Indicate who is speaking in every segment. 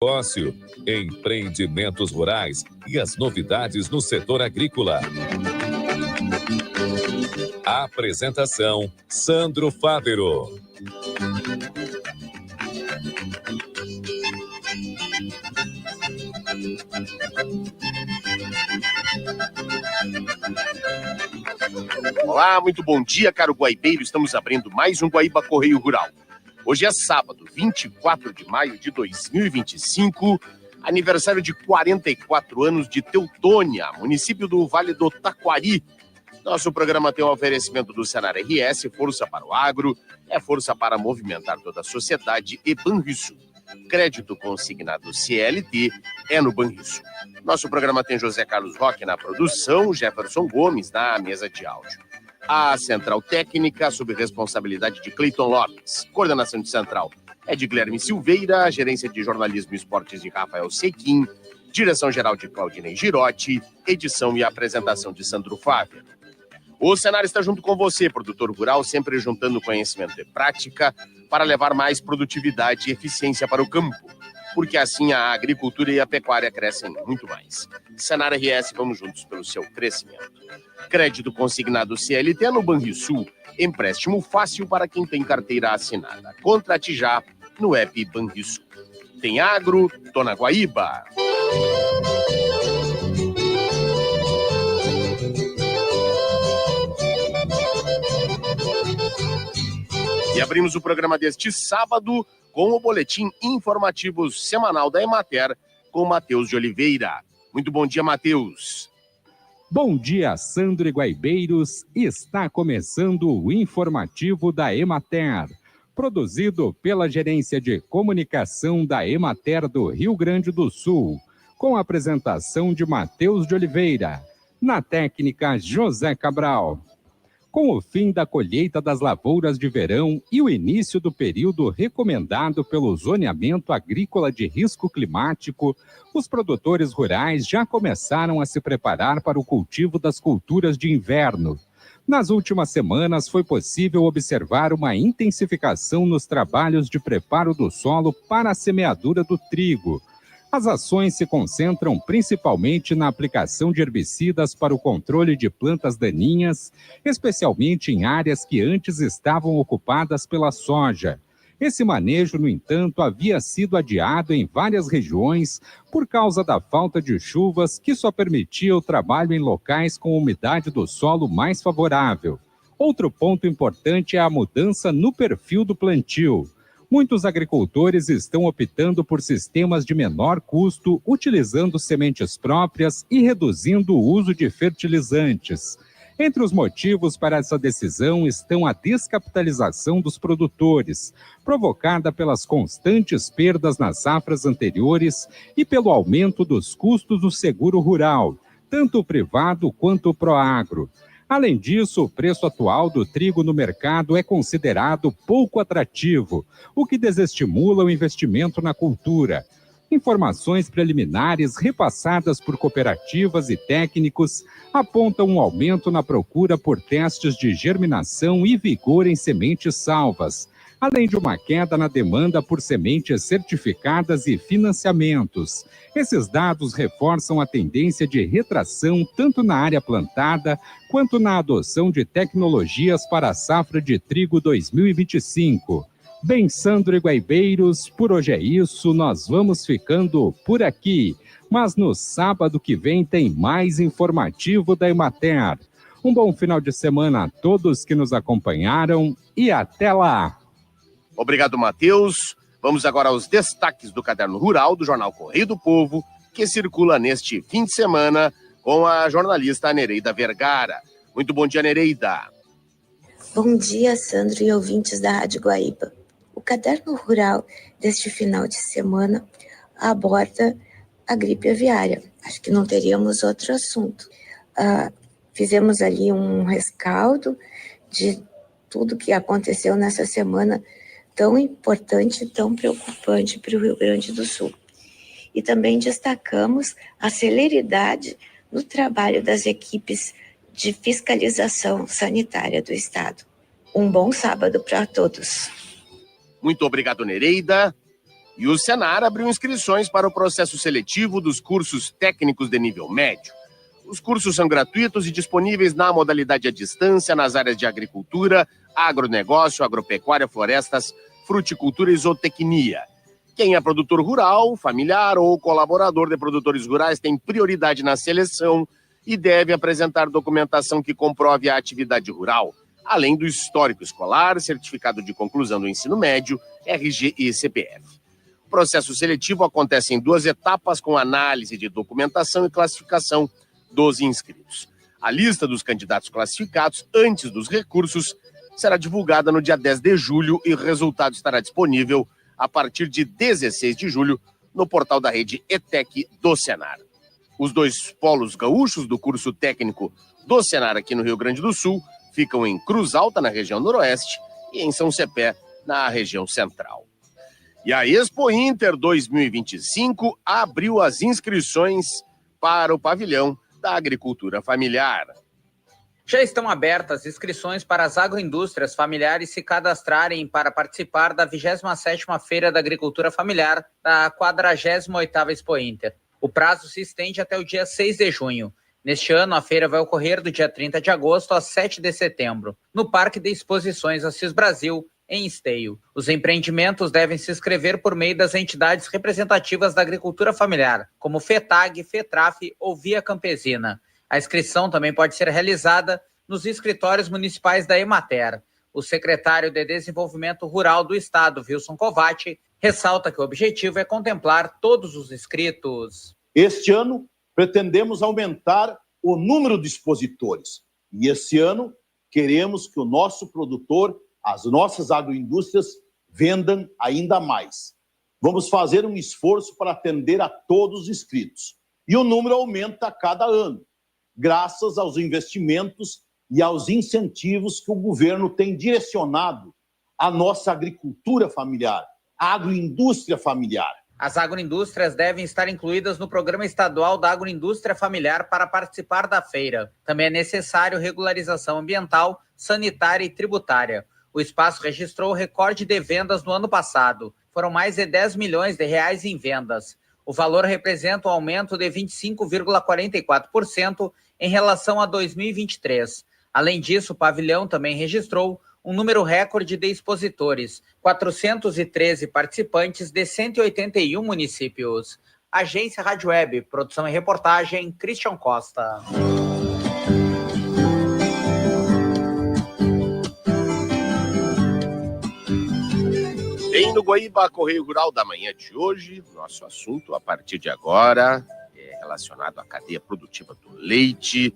Speaker 1: Negócio, empreendimentos rurais e as novidades no setor agrícola. Apresentação: Sandro Fávero.
Speaker 2: Olá, muito bom dia, caro guaibeiro. Estamos abrindo mais um Guaíba Correio Rural. Hoje é sábado, 24 de maio de 2025, aniversário de 44 anos de Teutônia, município do Vale do Taquari. Nosso programa tem um oferecimento do Senar RS, força para o agro, é força para movimentar toda a sociedade e Banrisul. Crédito consignado CLT é no Banrisul. Nosso programa tem José Carlos Roque na produção, Jefferson Gomes na mesa de áudio. A Central Técnica, sob responsabilidade de Cleiton Lopes. Coordenação de Central é de Guilherme Silveira, gerência de jornalismo e esportes de Rafael Sequim, direção-geral de Claudinei Girotti, edição e apresentação de Sandro Fávero. O Senar está junto com você, produtor rural, sempre juntando conhecimento e prática para levar mais produtividade e eficiência para o campo, porque assim a agricultura e a pecuária crescem muito mais. Senar RS, vamos juntos pelo seu crescimento. Crédito consignado CLT no Banrisul, empréstimo fácil para quem tem carteira assinada. Contrate já no app Banrisul. Tem agro, tô na Guaíba. E abrimos o programa deste sábado com o boletim informativo semanal da Emater com Matheus de Oliveira. Muito bom dia, Matheus.
Speaker 3: Bom dia, Sandro e Guaibeiros. Está começando o informativo da Emater, produzido pela Gerência de Comunicação da Emater do Rio Grande do Sul, com a apresentação de Matheus de Oliveira, na técnica José Cabral. Com o fim da colheita das lavouras de verão e o início do período recomendado pelo zoneamento agrícola de risco climático, os produtores rurais já começaram a se preparar para o cultivo das culturas de inverno. Nas últimas semanas, foi possível observar uma intensificação nos trabalhos de preparo do solo para a semeadura do trigo. As ações se concentram principalmente na aplicação de herbicidas para o controle de plantas daninhas, especialmente em áreas que antes estavam ocupadas pela soja. Esse manejo, no entanto, havia sido adiado em várias regiões por causa da falta de chuvas que só permitia o trabalho em locais com umidade do solo mais favorável. Outro ponto importante é a mudança no perfil do plantio. Muitos agricultores estão optando por sistemas de menor custo, utilizando sementes próprias e reduzindo o uso de fertilizantes. Entre os motivos para essa decisão estão a descapitalização dos produtores, provocada pelas constantes perdas nas safras anteriores e pelo aumento dos custos do seguro rural, tanto o privado quanto o Proagro. Além disso, o preço atual do trigo no mercado é considerado pouco atrativo, o que desestimula o investimento na cultura. Informações preliminares repassadas por cooperativas e técnicos apontam um aumento na procura por testes de germinação e vigor em sementes salvas, além de uma queda na demanda por sementes certificadas e financiamentos. Esses dados reforçam a tendência de retração tanto na área plantada quanto na adoção de tecnologias para a safra de trigo 2025. Bem, Sandro e Guaibeiros, por hoje é isso, nós vamos ficando por aqui. Mas no sábado que vem tem mais informativo da Emater. Um bom final de semana a todos que nos acompanharam e até lá!
Speaker 2: Obrigado, Matheus. Vamos agora aos destaques do Caderno Rural do Jornal Correio do Povo, que circula neste fim de semana com a jornalista Nereida Vergara. Muito bom dia, Nereida.
Speaker 4: Bom dia, Sandro e ouvintes da Rádio Guaíba. O Caderno Rural deste final de semana aborda a gripe aviária. Acho que não teríamos outro assunto. Fizemos ali um rescaldo de tudo que aconteceu nessa semana tão importante, tão preocupante para o Rio Grande do Sul. E também destacamos a celeridade no trabalho das equipes de fiscalização sanitária do Estado. Um bom sábado para todos.
Speaker 2: Muito obrigado, Nereida. E o Senar abriu inscrições para o processo seletivo dos cursos técnicos de nível médio. Os cursos são gratuitos e disponíveis na modalidade à distância nas áreas de agricultura, agronegócio, agropecuária, florestas, fruticultura e zootecnia. Quem é produtor rural, familiar ou colaborador de produtores rurais tem prioridade na seleção e deve apresentar documentação que comprove a atividade rural, além do histórico escolar, certificado de conclusão do ensino médio, RG e CPF. O processo seletivo acontece em 2 etapas, com análise de documentação e classificação dos inscritos. A lista dos candidatos classificados antes dos recursos será divulgada no dia 10 de julho e o resultado estará disponível a partir de 16 de julho no portal da rede ETEC do Senar. Os 2 polos gaúchos do curso técnico do Senar aqui no Rio Grande do Sul ficam em Cruz Alta, na região noroeste, e em São Cepé, na região central. E a Expo Inter 2025 abriu as inscrições para o pavilhão da agricultura familiar.
Speaker 5: Já estão abertas inscrições para as agroindústrias familiares se cadastrarem para participar da 27ª Feira da Agricultura Familiar da 48ª Expo Inter. O prazo se estende até o dia 6 de junho. Neste ano, a feira vai ocorrer do dia 30 de agosto a 7 de setembro, no Parque de Exposições Assis Brasil, em Esteio. Os empreendimentos devem se inscrever por meio das entidades representativas da agricultura familiar, como FETAG, FETRAF ou Via Campesina. A inscrição também pode ser realizada nos escritórios municipais da Emater. O secretário de Desenvolvimento Rural do Estado, Wilson Covatti, ressalta que o objetivo é contemplar todos os inscritos.
Speaker 6: Este ano, pretendemos aumentar o número de expositores. E esse ano, queremos que o nosso produtor, as nossas agroindústrias, vendam ainda mais. Vamos fazer um esforço para atender a todos os inscritos. E o número aumenta a cada ano, graças aos investimentos e aos incentivos que o governo tem direcionado à nossa agricultura familiar, à agroindústria familiar.
Speaker 5: As agroindústrias devem estar incluídas no Programa Estadual da Agroindústria Familiar para participar da feira. Também é necessário regularização ambiental, sanitária e tributária. O espaço registrou o recorde de vendas no ano passado. Foram mais de 10 milhões de reais em vendas. O valor representa um aumento de 25,44% em relação a 2023. Além disso, o pavilhão também registrou um número recorde de expositores, 413 participantes de 181 municípios. Agência Rádio Web, produção e reportagem, Christian Costa.
Speaker 2: Bem, no Guaíba Correio Rural da manhã de hoje, nosso assunto a partir de agora é relacionado à cadeia produtiva do leite.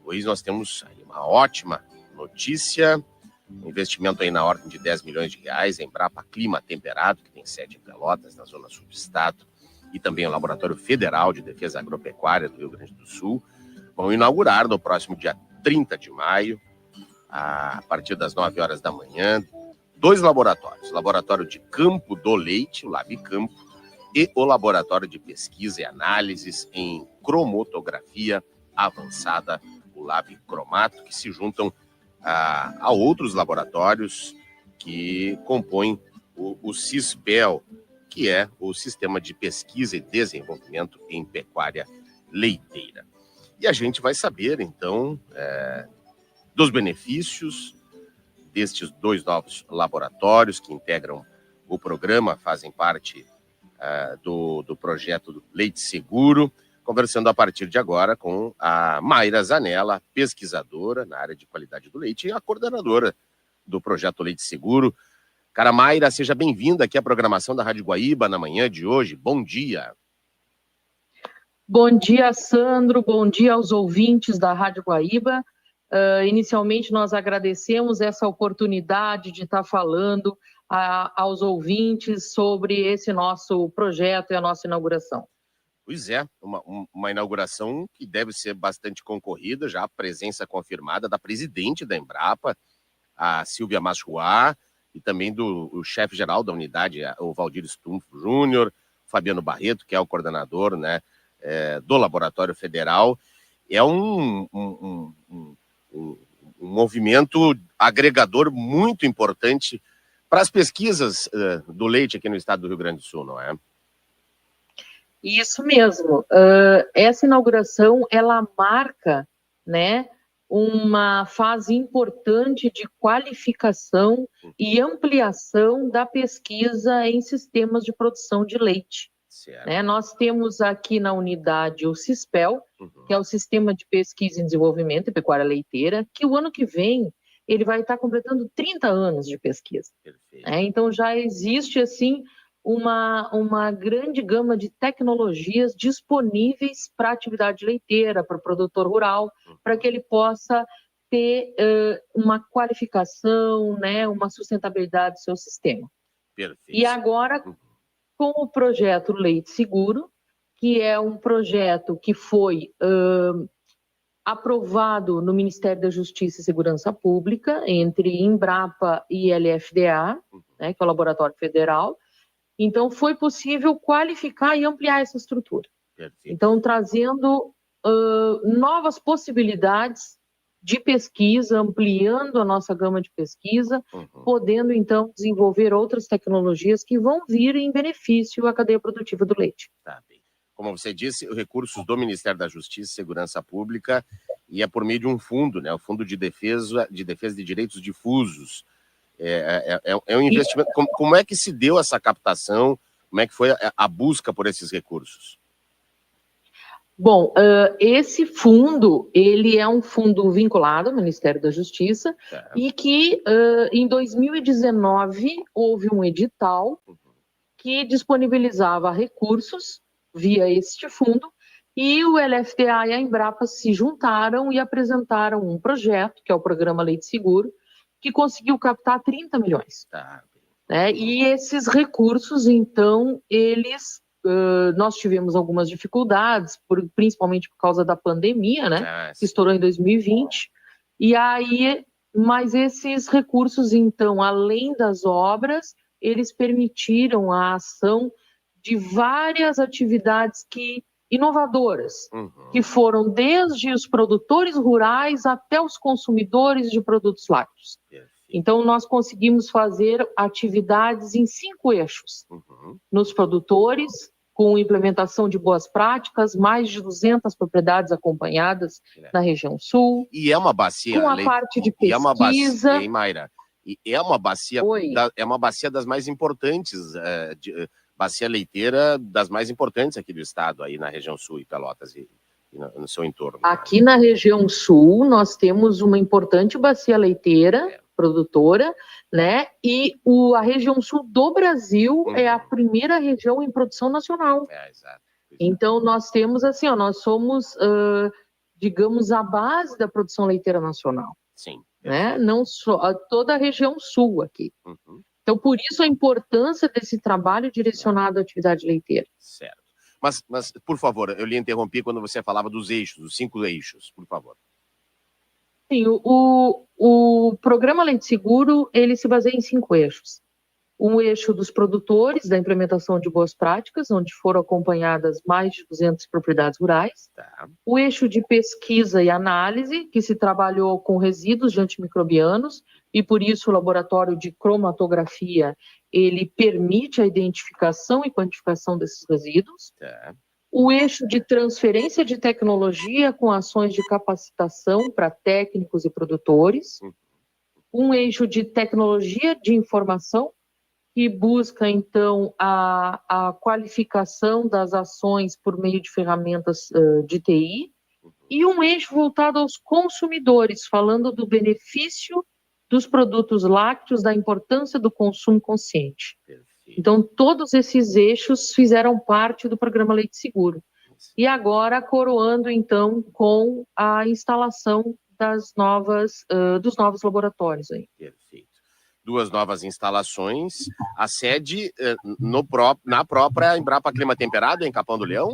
Speaker 2: Hoje nós temos aí uma ótima notícia, um investimento aí na ordem de 10 milhões de reais, a Embrapa Clima Temperado, que tem sede em Pelotas, na zona sul do estado, e também o Laboratório Federal de Defesa Agropecuária do Rio Grande do Sul, vão inaugurar no próximo dia 30 de maio, a partir das 9 horas da manhã, 2 laboratórios, o Laboratório de Campo do Leite, o Labicampo, e o Laboratório de Pesquisa e Análises em Cromatografia Avançada, o Labcromato, que se juntam a outros laboratórios que compõem o CISPEL, que é o Sistema de Pesquisa e Desenvolvimento em Pecuária Leiteira. E a gente vai saber, então, dos benefícios destes 2 novos laboratórios que integram o programa, fazem parte do projeto do Leite Seguro, conversando a partir de agora com a Mayra Zanella, pesquisadora na área de qualidade do leite e a coordenadora do projeto Leite Seguro. Cara, Mayra, seja bem-vinda aqui à programação da Rádio Guaíba na manhã de hoje. Bom dia.
Speaker 7: Bom dia, Sandro. Bom dia aos ouvintes da Rádio Guaíba. Inicialmente, nós agradecemos essa oportunidade de estar falando aos ouvintes sobre esse nosso projeto e a nossa inauguração.
Speaker 2: Pois é, uma inauguração que deve ser bastante concorrida, já a presença confirmada da presidente da Embrapa, a Silvia Maschuá, e também do chefe-geral da unidade, o Valdir Stumpf Júnior, Fabiano Barreto, que é o coordenador, né, do Laboratório Federal. É um movimento agregador muito importante para as pesquisas do leite aqui no estado do Rio Grande do Sul, não é?
Speaker 7: Isso mesmo. Essa inauguração, ela marca, né, uma fase importante de qualificação e ampliação da pesquisa em sistemas de produção de leite. Né? Nós temos aqui na unidade o CISPEL, que é o Sistema de Pesquisa e Desenvolvimento em Pecuária Leiteira, que o ano que vem ele vai estar completando 30 anos de pesquisa. Então já existe assim uma grande gama de tecnologias disponíveis para a atividade leiteira, para o produtor rural, para que ele possa ter uma qualificação, né, uma sustentabilidade do seu sistema.
Speaker 2: Perfeito.
Speaker 7: E agora, com o projeto Leite Seguro, que é um projeto que foi aprovado no Ministério da Justiça e Segurança Pública, entre Embrapa e LFDA, né, que é o Laboratório Federal. Então, foi possível qualificar e ampliar essa estrutura.
Speaker 2: Perfeito.
Speaker 7: Então, trazendo novas possibilidades de pesquisa, ampliando a nossa gama de pesquisa, podendo, então, desenvolver outras tecnologias que vão vir em benefício à cadeia produtiva do leite.
Speaker 2: Tá bem. Como você disse, recursos do Ministério da Justiça e Segurança Pública, e é por meio de um fundo, né, o Fundo de Defesa de Direitos Difusos. É um investimento. Como é que se deu essa captação? Como é que foi a busca por esses recursos?
Speaker 7: Bom, esse fundo, ele é um fundo vinculado ao Ministério da Justiça e que em 2019 houve um edital que disponibilizava recursos via este fundo e o LFDA e a Embrapa se juntaram e apresentaram um projeto, que é o Programa Leite Seguro, que conseguiu captar 30 milhões. Né? E esses recursos, então, nós tivemos algumas dificuldades, principalmente por causa da pandemia, né? Que estourou em 2020. E aí, mas esses recursos, então, além das obras, eles permitiram a ação de várias atividades inovadoras, que foram desde os produtores rurais até os consumidores de produtos lácteos. Então, nós conseguimos fazer atividades em 5 eixos. Nos produtores, com implementação de boas práticas, mais de 200 propriedades acompanhadas na região sul.
Speaker 2: E é uma bacia...
Speaker 7: Com a parte de pesquisa...
Speaker 2: Hein, Mayra? E é uma bacia... é uma bacia das mais importantes... bacia leiteira das mais importantes aqui do estado, aí na região sul e Pelotas e no seu entorno.
Speaker 7: Aqui na região sul, nós temos uma importante bacia leiteira, produtora, né? E a região sul do Brasil é a primeira região em produção nacional.
Speaker 2: Exato.
Speaker 7: Então, nós temos assim, nós somos, digamos, a base da produção leiteira nacional.
Speaker 2: Sim.
Speaker 7: Né? Não só toda a região sul aqui. Então, por isso a importância desse trabalho direcionado à atividade leiteira.
Speaker 2: Certo. Mas, por favor, eu lhe interrompi quando você falava dos eixos, dos 5 eixos, por favor.
Speaker 7: Sim, o programa Leite Seguro, ele se baseia em 5 eixos. Um eixo dos produtores, da implementação de boas práticas, onde foram acompanhadas mais de 200 propriedades rurais. O eixo de pesquisa e análise, que se trabalhou com resíduos de antimicrobianos, e por isso o laboratório de cromatografia, ele permite a identificação e quantificação desses resíduos. O eixo de transferência de tecnologia com ações de capacitação para técnicos e produtores. Um eixo de tecnologia de informação, que busca, então, a qualificação das ações por meio de ferramentas de TI, e um eixo voltado aos consumidores, falando do benefício dos produtos lácteos, da importância do consumo consciente. Então, todos esses eixos fizeram parte do programa Leite Seguro. E agora, coroando, então, com a instalação dos novos laboratórios. Aí.
Speaker 2: Perfeito. 2 novas instalações, a sede na própria Embrapa Clima Temperado, em Capão do Leão?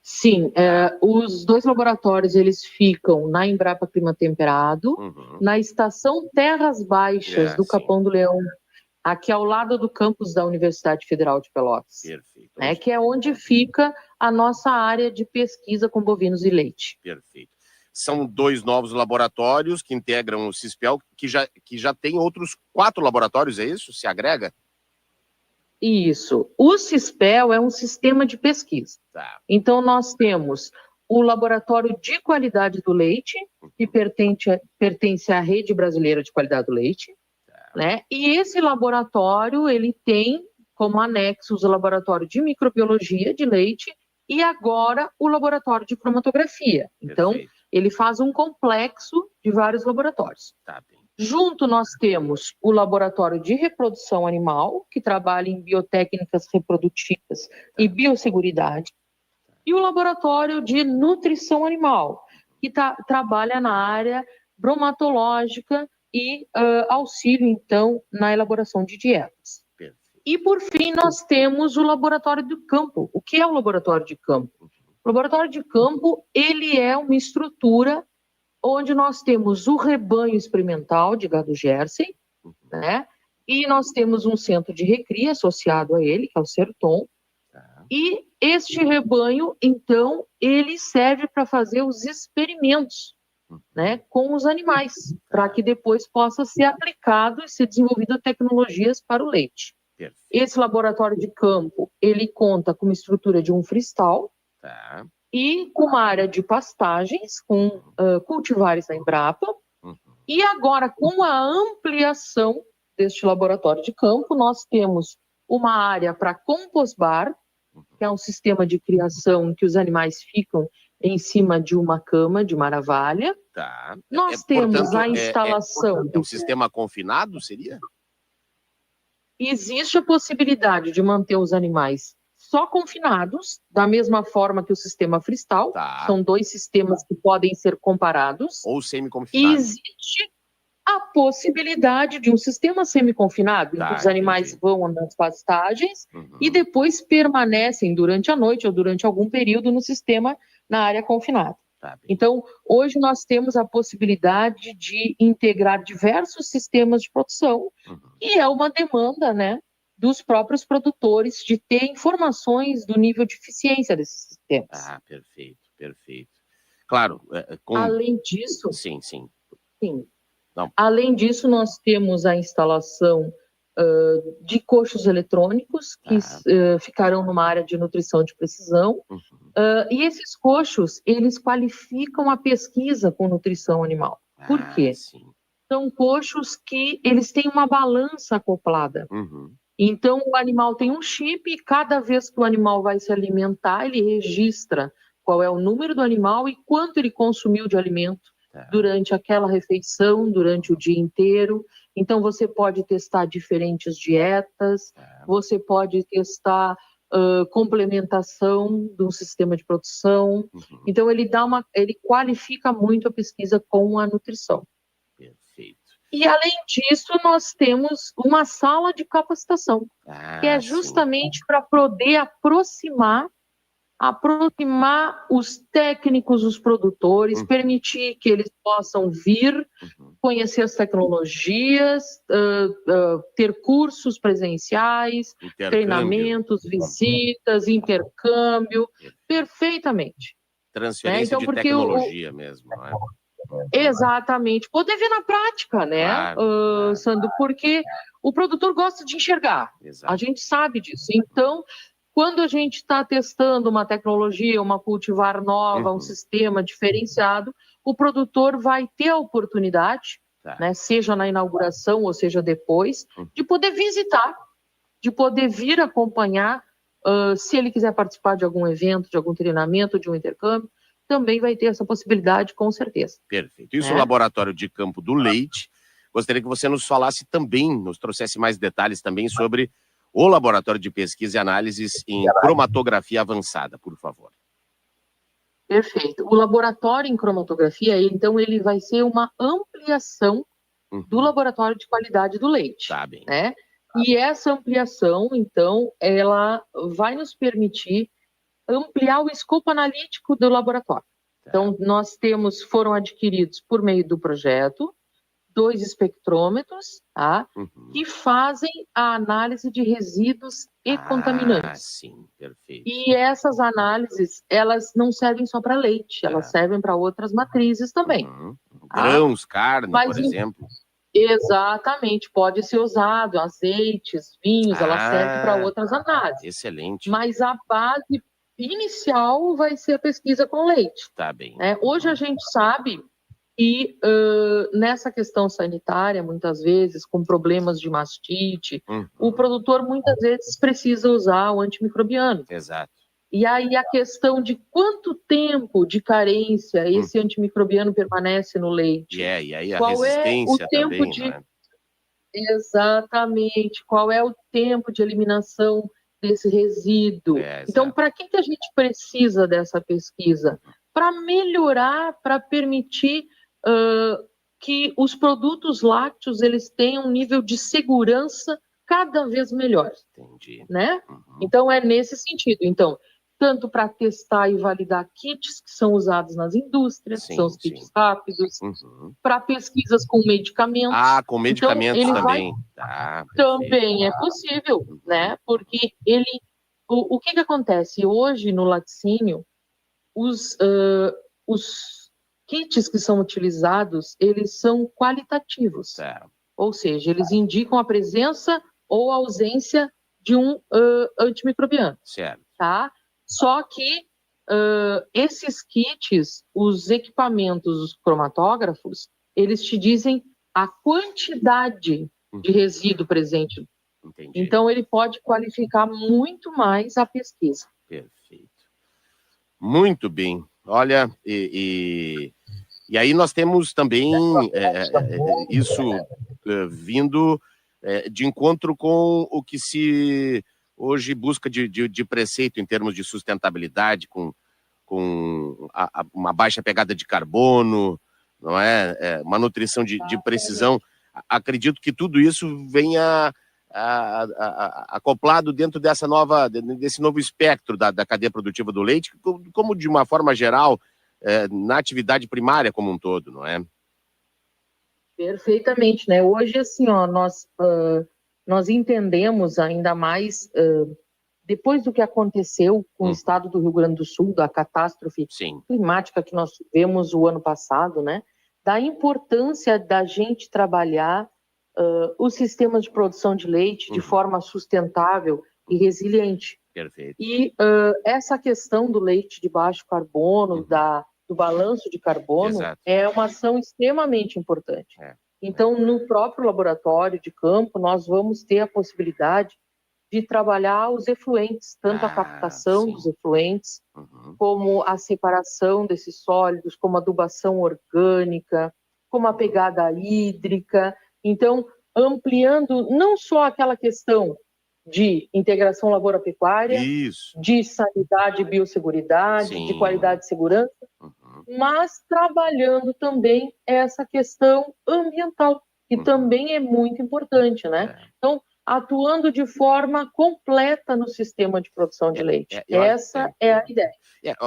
Speaker 7: Sim, os 2 laboratórios, eles ficam na Embrapa Clima Temperado, na estação Terras Baixas do Capão do Leão, aqui ao lado do campus da Universidade Federal de Pelotas.
Speaker 2: Perfeito.
Speaker 7: Que é onde fica a nossa área de pesquisa com bovinos e leite.
Speaker 2: Perfeito. São 2 novos laboratórios que integram o CISPEL, que já tem outros 4 laboratórios, é isso? Se agrega?
Speaker 7: Isso. O CISPEL é um sistema de pesquisa.
Speaker 2: Tá.
Speaker 7: Então, nós temos o Laboratório de Qualidade do Leite, que pertence à Rede Brasileira de Qualidade do Leite, né? E esse laboratório, ele tem como anexos o Laboratório de Microbiologia de Leite e agora o Laboratório de Cromatografia. Então,
Speaker 2: Perfeito.
Speaker 7: ele faz um complexo de vários laboratórios.
Speaker 2: Tá bem.
Speaker 7: Junto, nós temos o Laboratório de Reprodução Animal, que trabalha em biotécnicas reprodutivas e biosseguridade, e o Laboratório de Nutrição Animal, que trabalha na área bromatológica e auxílio, então, na elaboração de dietas.
Speaker 2: Perfeito.
Speaker 7: E, por fim, nós temos o Laboratório de Campo. O que é o Laboratório de Campo? O Laboratório de Campo, ele é uma estrutura onde nós temos o rebanho experimental de gado Jersey, né? E nós temos um centro de recria associado a ele, que é o Serton. E este rebanho, então, ele serve para fazer os experimentos, né, com os animais, para que depois possa ser aplicado e ser desenvolvida tecnologias para o leite.
Speaker 2: Perfeito.
Speaker 7: Esse laboratório de campo, ele conta com uma estrutura de um freestyle,
Speaker 2: Tá.
Speaker 7: e com uma área de pastagens, com cultivares da Embrapa, e agora com a ampliação deste laboratório de campo, nós temos uma área para compost bar, que é um sistema de criação em que os animais ficam em cima de uma cama de maravilha.
Speaker 2: Tá.
Speaker 7: Nós temos
Speaker 2: portanto,
Speaker 7: a instalação.
Speaker 2: É um sistema confinado, seria?
Speaker 7: Existe a possibilidade de manter os animais só confinados, da mesma forma que o sistema freestyle.
Speaker 2: Tá.
Speaker 7: São 2 sistemas que podem ser comparados.
Speaker 2: Ou semi-confinado.
Speaker 7: Existe a possibilidade de um sistema semi-confinado, em que os animais vão nas pastagens e depois permanecem durante a noite ou durante algum período no sistema na área confinada. Então, hoje nós temos a possibilidade de integrar diversos sistemas de produção e é uma demanda, né, dos próprios produtores de ter informações do nível de eficiência desses sistemas.
Speaker 2: Ah, perfeito, perfeito. Claro.
Speaker 7: Além disso...
Speaker 2: Sim.
Speaker 7: Não. Além disso, nós temos a instalação de coxos eletrônicos que ficarão numa área de nutrição de precisão. E esses coxos, eles qualificam a pesquisa com nutrição animal. Por quê?
Speaker 2: Sim.
Speaker 7: São coxos que eles têm uma balança acoplada. Então, o animal tem um chip e cada vez que o animal vai se alimentar, ele registra qual é o número do animal e quanto ele consumiu de alimento durante aquela refeição, durante o dia inteiro. Então, você pode testar diferentes dietas, você pode testar complementação de um sistema de produção. Então, ele qualifica muito a pesquisa com a nutrição.
Speaker 2: Perfeito.
Speaker 7: E, além disso, nós temos uma sala de capacitação, que é justamente para poder aproximar os técnicos, os produtores, permitir que eles possam vir, conhecer as tecnologias, ter cursos presenciais, treinamentos, visitas, intercâmbio, perfeitamente.
Speaker 2: Transferência de tecnologia mesmo, não é?
Speaker 7: Exatamente. Poder ver na prática, né, Sandro? Porque o produtor gosta de enxergar. A gente sabe disso. Então, quando a gente está testando uma tecnologia, uma cultivar nova, um sistema diferenciado, o produtor vai ter a oportunidade, né, seja na inauguração ou seja depois, de poder visitar, de poder vir acompanhar, se ele quiser participar de algum evento, de algum treinamento, de um intercâmbio, também vai ter essa possibilidade, com certeza.
Speaker 2: Perfeito. Isso é o Laboratório de Campo do Leite. Gostaria que você nos falasse também, nos trouxesse mais detalhes também sobre o Laboratório de Pesquisa e Análises em Cromatografia Avançada, por favor.
Speaker 7: Perfeito. O laboratório em cromatografia, então, ele vai ser uma ampliação do Laboratório de Qualidade do Leite. Né? E essa ampliação, então, ela vai nos permitir ampliar o escopo analítico do laboratório. Então, foram adquiridos por meio do projeto 2 espectrômetros, tá? Que fazem a análise de resíduos e contaminantes.
Speaker 2: Sim, perfeito.
Speaker 7: E essas análises, elas não servem só para leite, elas servem para outras matrizes também.
Speaker 2: Grãos, carne,
Speaker 7: Mas,
Speaker 2: por exemplo.
Speaker 7: Exatamente, pode ser usado, azeites, vinhos, ela serve para outras análises.
Speaker 2: Excelente.
Speaker 7: Mas a base inicial vai ser a pesquisa com leite.
Speaker 2: Tá bem.
Speaker 7: Hoje a gente sabe que nessa questão sanitária, muitas vezes, com problemas de mastite, o produtor muitas vezes precisa usar o antimicrobiano.
Speaker 2: Exato.
Speaker 7: E aí a questão de quanto tempo de carência esse antimicrobiano permanece no leite.
Speaker 2: E aí a
Speaker 7: qual
Speaker 2: resistência
Speaker 7: é o tempo
Speaker 2: também,
Speaker 7: de...
Speaker 2: né?
Speaker 7: Exatamente. Qual é o tempo de eliminação desse resíduo? Então, para que a gente precisa dessa pesquisa? Para melhorar, para permitir que os produtos lácteos eles tenham um nível de segurança cada vez melhor.
Speaker 2: Entendi.
Speaker 7: Né? Então, é nesse sentido. Então, tanto para testar e validar kits que são usados nas indústrias, que são os kits rápidos, para pesquisas com medicamentos.
Speaker 2: Com medicamentos
Speaker 7: então,
Speaker 2: também.
Speaker 7: Também é possível, né? Porque o que acontece? Hoje, no laticínio, os kits que são utilizados, eles são qualitativos. Ou seja, eles indicam a presença ou a ausência de um antimicrobiano.
Speaker 2: Certo.
Speaker 7: Tá? Só que esses kits, os equipamentos, os cromatógrafos, eles te dizem a quantidade de resíduo presente.
Speaker 2: Entendi.
Speaker 7: Então, ele pode qualificar muito mais a pesquisa.
Speaker 2: Perfeito. Muito bem. Olha, e aí nós temos também isso vindo de encontro com o que se hoje busca de preceito em termos de sustentabilidade, com uma baixa pegada de carbono, não é? Uma nutrição de precisão. Acredito que tudo isso venha acoplado dentro desse novo espectro da cadeia produtiva do leite, como de uma forma geral, na atividade primária como um todo, não é?
Speaker 7: Perfeitamente, né? Hoje, assim, ó, nós entendemos ainda mais, depois do que aconteceu com o estado do Rio Grande do Sul, da catástrofe climática que nós tivemos o ano passado, né? Da importância da gente trabalhar os sistemas de produção de leite de forma sustentável e resiliente.
Speaker 2: Perfeito.
Speaker 7: E essa questão do leite de baixo carbono, do balanço de carbono, é uma ação extremamente importante. Então, no próprio laboratório de campo, nós vamos ter a possibilidade de trabalhar os efluentes, tanto a captação dos efluentes, como a separação desses sólidos, como a adubação orgânica, como a pegada hídrica. Então, ampliando não só aquela questão de integração lavoura-pecuária, de sanidade e biosseguridade, de qualidade e segurança, mas trabalhando também essa questão ambiental, que também é muito importante, né? Então, atuando de forma completa no sistema de produção de leite. Essa é a ideia.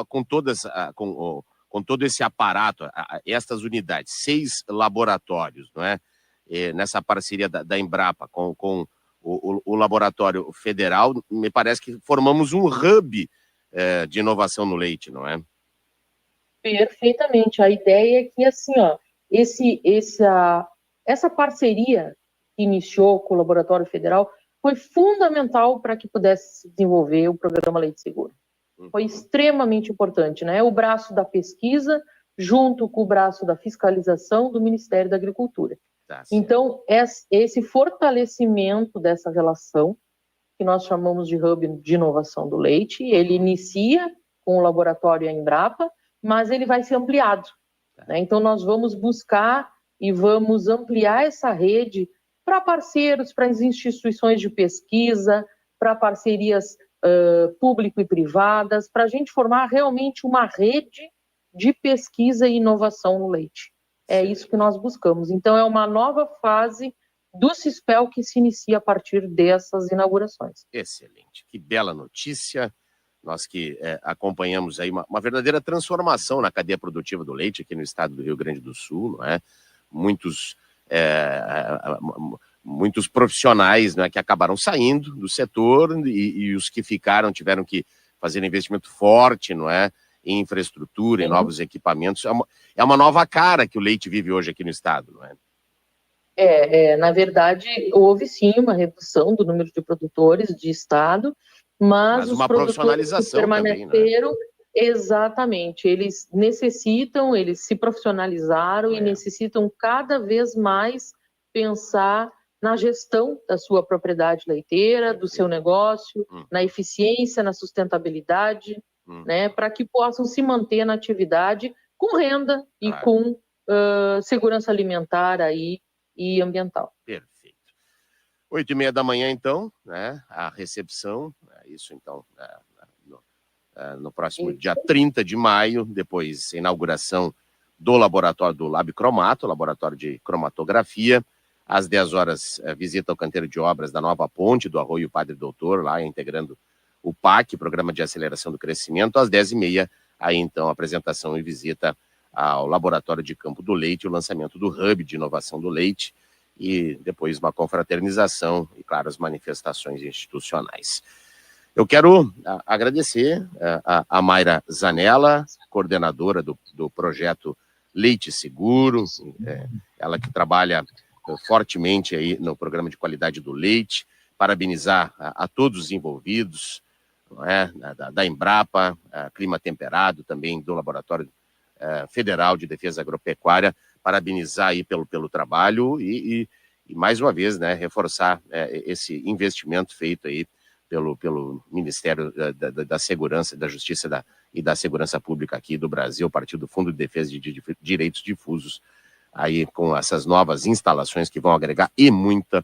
Speaker 2: Com todo esse aparato, estas unidades, 6 laboratórios, não é? Nessa parceria da Embrapa com o Laboratório Federal, me parece que formamos um hub de inovação no leite, não é?
Speaker 7: Perfeitamente. A ideia é que, assim, ó, essa parceria que iniciou com o Laboratório Federal foi fundamental para que pudesse se desenvolver o programa Leite Seguro. Foi extremamente importante, né? O braço da pesquisa junto com o braço da fiscalização do Ministério da Agricultura. Então, esse fortalecimento dessa relação, que nós chamamos de Hub de Inovação do Leite, ele inicia com o laboratório Embrapa, mas ele vai ser ampliado. Né? Então, nós vamos buscar e vamos ampliar essa rede para parceiros, para as instituições de pesquisa, para parcerias público e privadas, para a gente formar realmente uma rede de pesquisa e inovação no leite. É isso que nós buscamos. Então, é uma nova fase do CISPEL que se inicia a partir dessas inaugurações.
Speaker 2: Excelente. Que bela notícia. Nós que acompanhamos aí uma verdadeira transformação na cadeia produtiva do leite aqui no estado do Rio Grande do Sul, não é? Muitos muitos profissionais, né, que acabaram saindo do setor e os que ficaram tiveram que fazer um investimento forte, não é, em infraestrutura, em novos equipamentos. É uma nova cara que o leite vive hoje aqui no estado, não é?
Speaker 7: Na verdade, houve sim uma redução do número de produtores de estado, mas os
Speaker 2: uma profissionalização
Speaker 7: que permaneceram,
Speaker 2: também, né?
Speaker 7: Exatamente, eles se profissionalizaram e necessitam cada vez mais pensar na gestão da sua propriedade leiteira, do seu negócio, na eficiência, na sustentabilidade, né, para que possam se manter na atividade com renda e com segurança alimentar aí e ambiental.
Speaker 2: Perfeito. 8h30 da manhã, então, né, a recepção, isso então, no próximo dia 30 de maio, depois a inauguração do laboratório do Lab Cromato, laboratório de cromatografia. Às 10 horas, visita ao canteiro de obras da nova ponte do Arroio Padre Doutor, lá integrando o PAC, Programa de Aceleração do Crescimento. Às 10h30, aí então, apresentação e visita ao Laboratório de Campo do Leite, o lançamento do Hub de Inovação do Leite, e depois uma confraternização e, claro, as manifestações institucionais. Eu quero agradecer a Mayra Zanella, coordenadora do projeto Leite Seguro, ela que trabalha fortemente aí no programa de qualidade do leite, parabenizar a todos os envolvidos, não é? Da Embrapa, Clima Temperado, também do Laboratório Federal de Defesa Agropecuária, parabenizar aí pelo trabalho e mais uma vez, né, reforçar esse investimento feito aí pelo Ministério da Segurança, da Justiça e da Segurança Pública aqui do Brasil, a partir do Fundo de Defesa de Direitos Difusos, aí com essas novas instalações que vão agregar e muito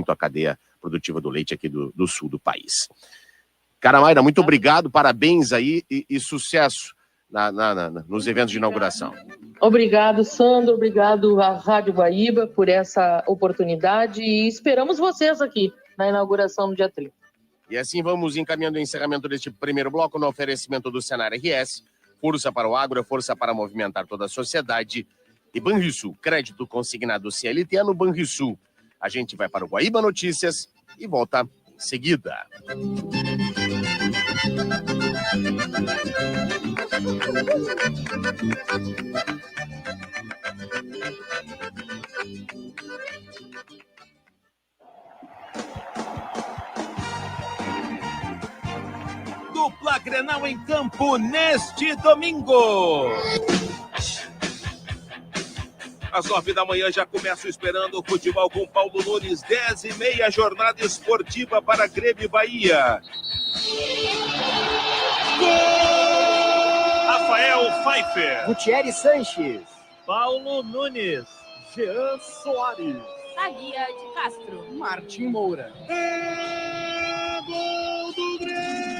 Speaker 2: a cadeia produtiva do leite aqui do sul do país. Cara, Mayra, muito obrigado, parabéns aí e sucesso nos eventos de inauguração.
Speaker 7: Obrigado, Sandro, obrigado à Rádio Guaíba por essa oportunidade e esperamos vocês aqui na inauguração no dia 30.
Speaker 2: E assim vamos encaminhando o encerramento deste primeiro bloco no oferecimento do Senar RS, força para o agro, força para movimentar toda a sociedade. E Banrisul, crédito consignado CLT no Banrisul. A gente vai para o Guaíba Notícias e volta em seguida.
Speaker 8: Dupla Grenal em campo neste domingo. Às 9 da manhã já começo esperando o futebol com Paulo Nunes, 10h30, jornada esportiva para Grêmio Bahia. Gol! Rafael Pfeiffer.
Speaker 9: Gutierrez Sanches.
Speaker 10: Paulo Nunes.
Speaker 9: Jean Soares.
Speaker 11: Thalia de Castro.
Speaker 9: Martim Moura.
Speaker 8: É gol do Grêmio!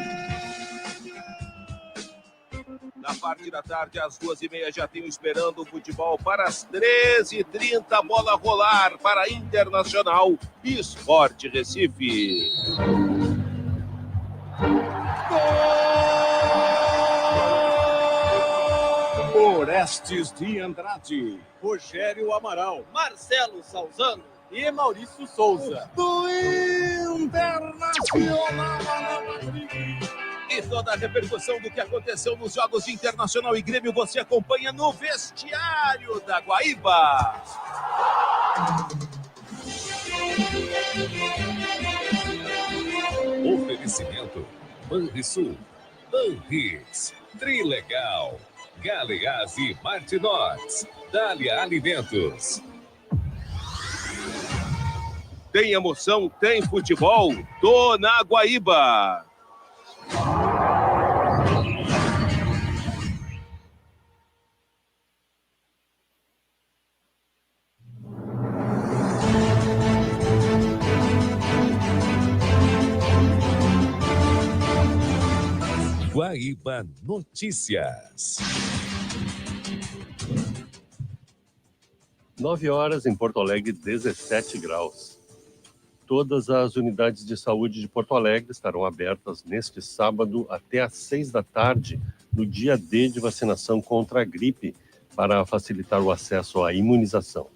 Speaker 8: Na parte da tarde, às 2h30, já tenho esperando o futebol para as 13h30, bola rolar para Internacional e Sport Recife.
Speaker 9: Gol! Orestes de Andrade,
Speaker 10: Rogério Amaral,
Speaker 9: Marcelo Salzano
Speaker 10: e Maurício Souza.
Speaker 9: Do Internacional.
Speaker 8: E toda a repercussão do que aconteceu nos jogos de Internacional e Grêmio você acompanha no vestiário da Guaíba.
Speaker 1: Oferecimento Banrisul, Banrix, Trilegal, Galeás e Martinox, Dália Alimentos.
Speaker 8: Tem emoção, tem futebol, tô na Guaíba.
Speaker 1: Guaíba Notícias.
Speaker 12: 9 horas em Porto Alegre, 17 graus. Todas as unidades de saúde de Porto Alegre estarão abertas neste sábado até às 6 da tarde, no dia D de vacinação contra a gripe, para facilitar o acesso à imunização.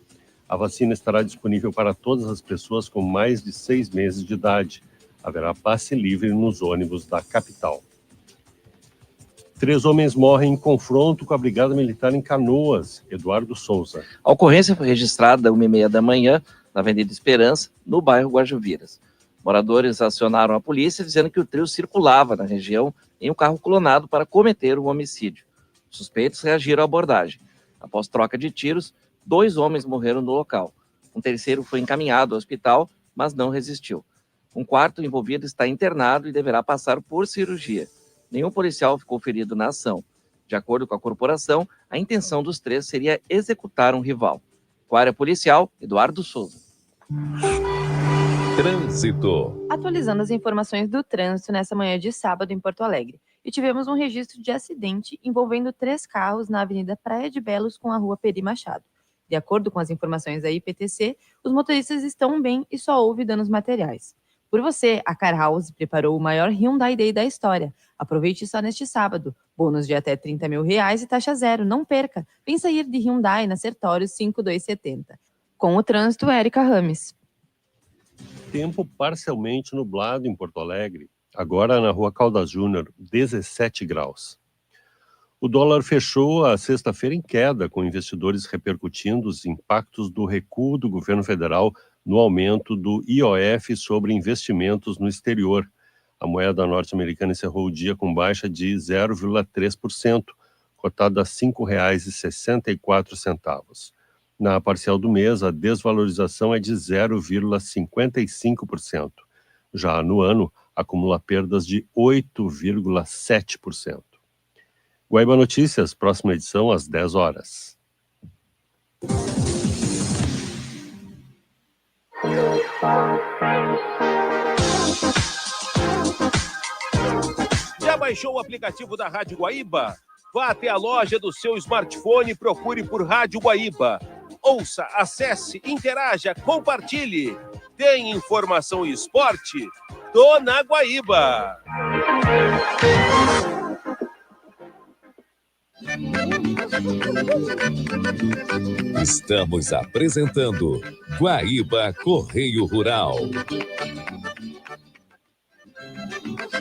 Speaker 12: A vacina estará disponível para todas as pessoas com mais de 6 meses de idade. Haverá passe livre nos ônibus da capital. 3 homens morrem em confronto com a Brigada Militar em Canoas. Eduardo Souza.
Speaker 13: A ocorrência foi registrada às 1h30 da manhã, na Avenida Esperança, no bairro Guajuviras. Moradores acionaram a polícia dizendo que o trio circulava na região em um carro clonado para cometer um homicídio. Os suspeitos reagiram à abordagem. Após troca de tiros, 2 homens morreram no local. Um terceiro foi encaminhado ao hospital, mas não resistiu. Um quarto envolvido está internado e deverá passar por cirurgia. Nenhum policial ficou ferido na ação. De acordo com a corporação, a intenção dos 3 seria executar um rival. Com a área policial, Eduardo Souza.
Speaker 1: Trânsito.
Speaker 11: Atualizando as informações do trânsito nessa manhã de sábado em Porto Alegre. E tivemos um registro de acidente envolvendo 3 carros na Avenida Praia de Belos com a Rua Peri Machado. De acordo com as informações da IPTC, os motoristas estão bem e só houve danos materiais. Por você, a Car House preparou o maior Hyundai Day da história. Aproveite só neste sábado. Bônus de até R$30 mil e taxa zero. Não perca. Vem sair de Hyundai na Sertório 5270. Com o trânsito, Érica Rames.
Speaker 12: Tempo parcialmente nublado em Porto Alegre. Agora na Rua Caldas Júnior, 17 graus. O dólar fechou a sexta-feira em queda, com investidores repercutindo os impactos do recuo do governo federal no aumento do IOF sobre investimentos no exterior. A moeda norte-americana encerrou o dia com baixa de 0,3%, cotada a R$ 5,64. Na parcial do mês, a desvalorização é de 0,55%. Já no ano, acumula perdas de 8,7%. Guaíba Notícias, próxima edição às 10 horas.
Speaker 8: Já baixou o aplicativo da Rádio Guaíba? Vá até a loja do seu smartphone e procure por Rádio Guaíba. Ouça, acesse, interaja, compartilhe. Tem informação e esporte? Tô na Guaíba.
Speaker 1: Estamos apresentando Guaíba Correio Rural.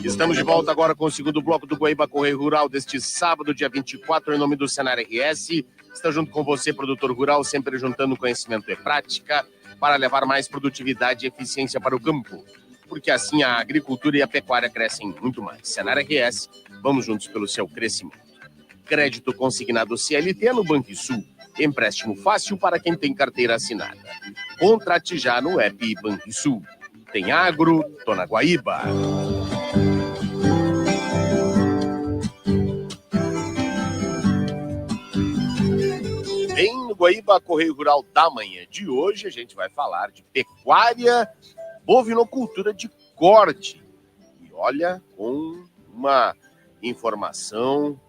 Speaker 2: Estamos de volta agora com o segundo bloco do Guaíba Correio Rural deste sábado, dia 24, em nome do Senar RS. Está junto com você, produtor rural, sempre juntando conhecimento e prática para levar mais produtividade e eficiência para o campo. Porque assim a agricultura e a pecuária crescem muito mais. Senar RS, vamos juntos pelo seu crescimento. Crédito consignado CLT no Banrisul. Empréstimo fácil para quem tem carteira assinada. Contrate já no app Banrisul. Tem agro, tô na Guaíba. Bem, no Guaíba Correio Rural da manhã de hoje, a gente vai falar de pecuária, bovinocultura de corte. E olha, com uma informação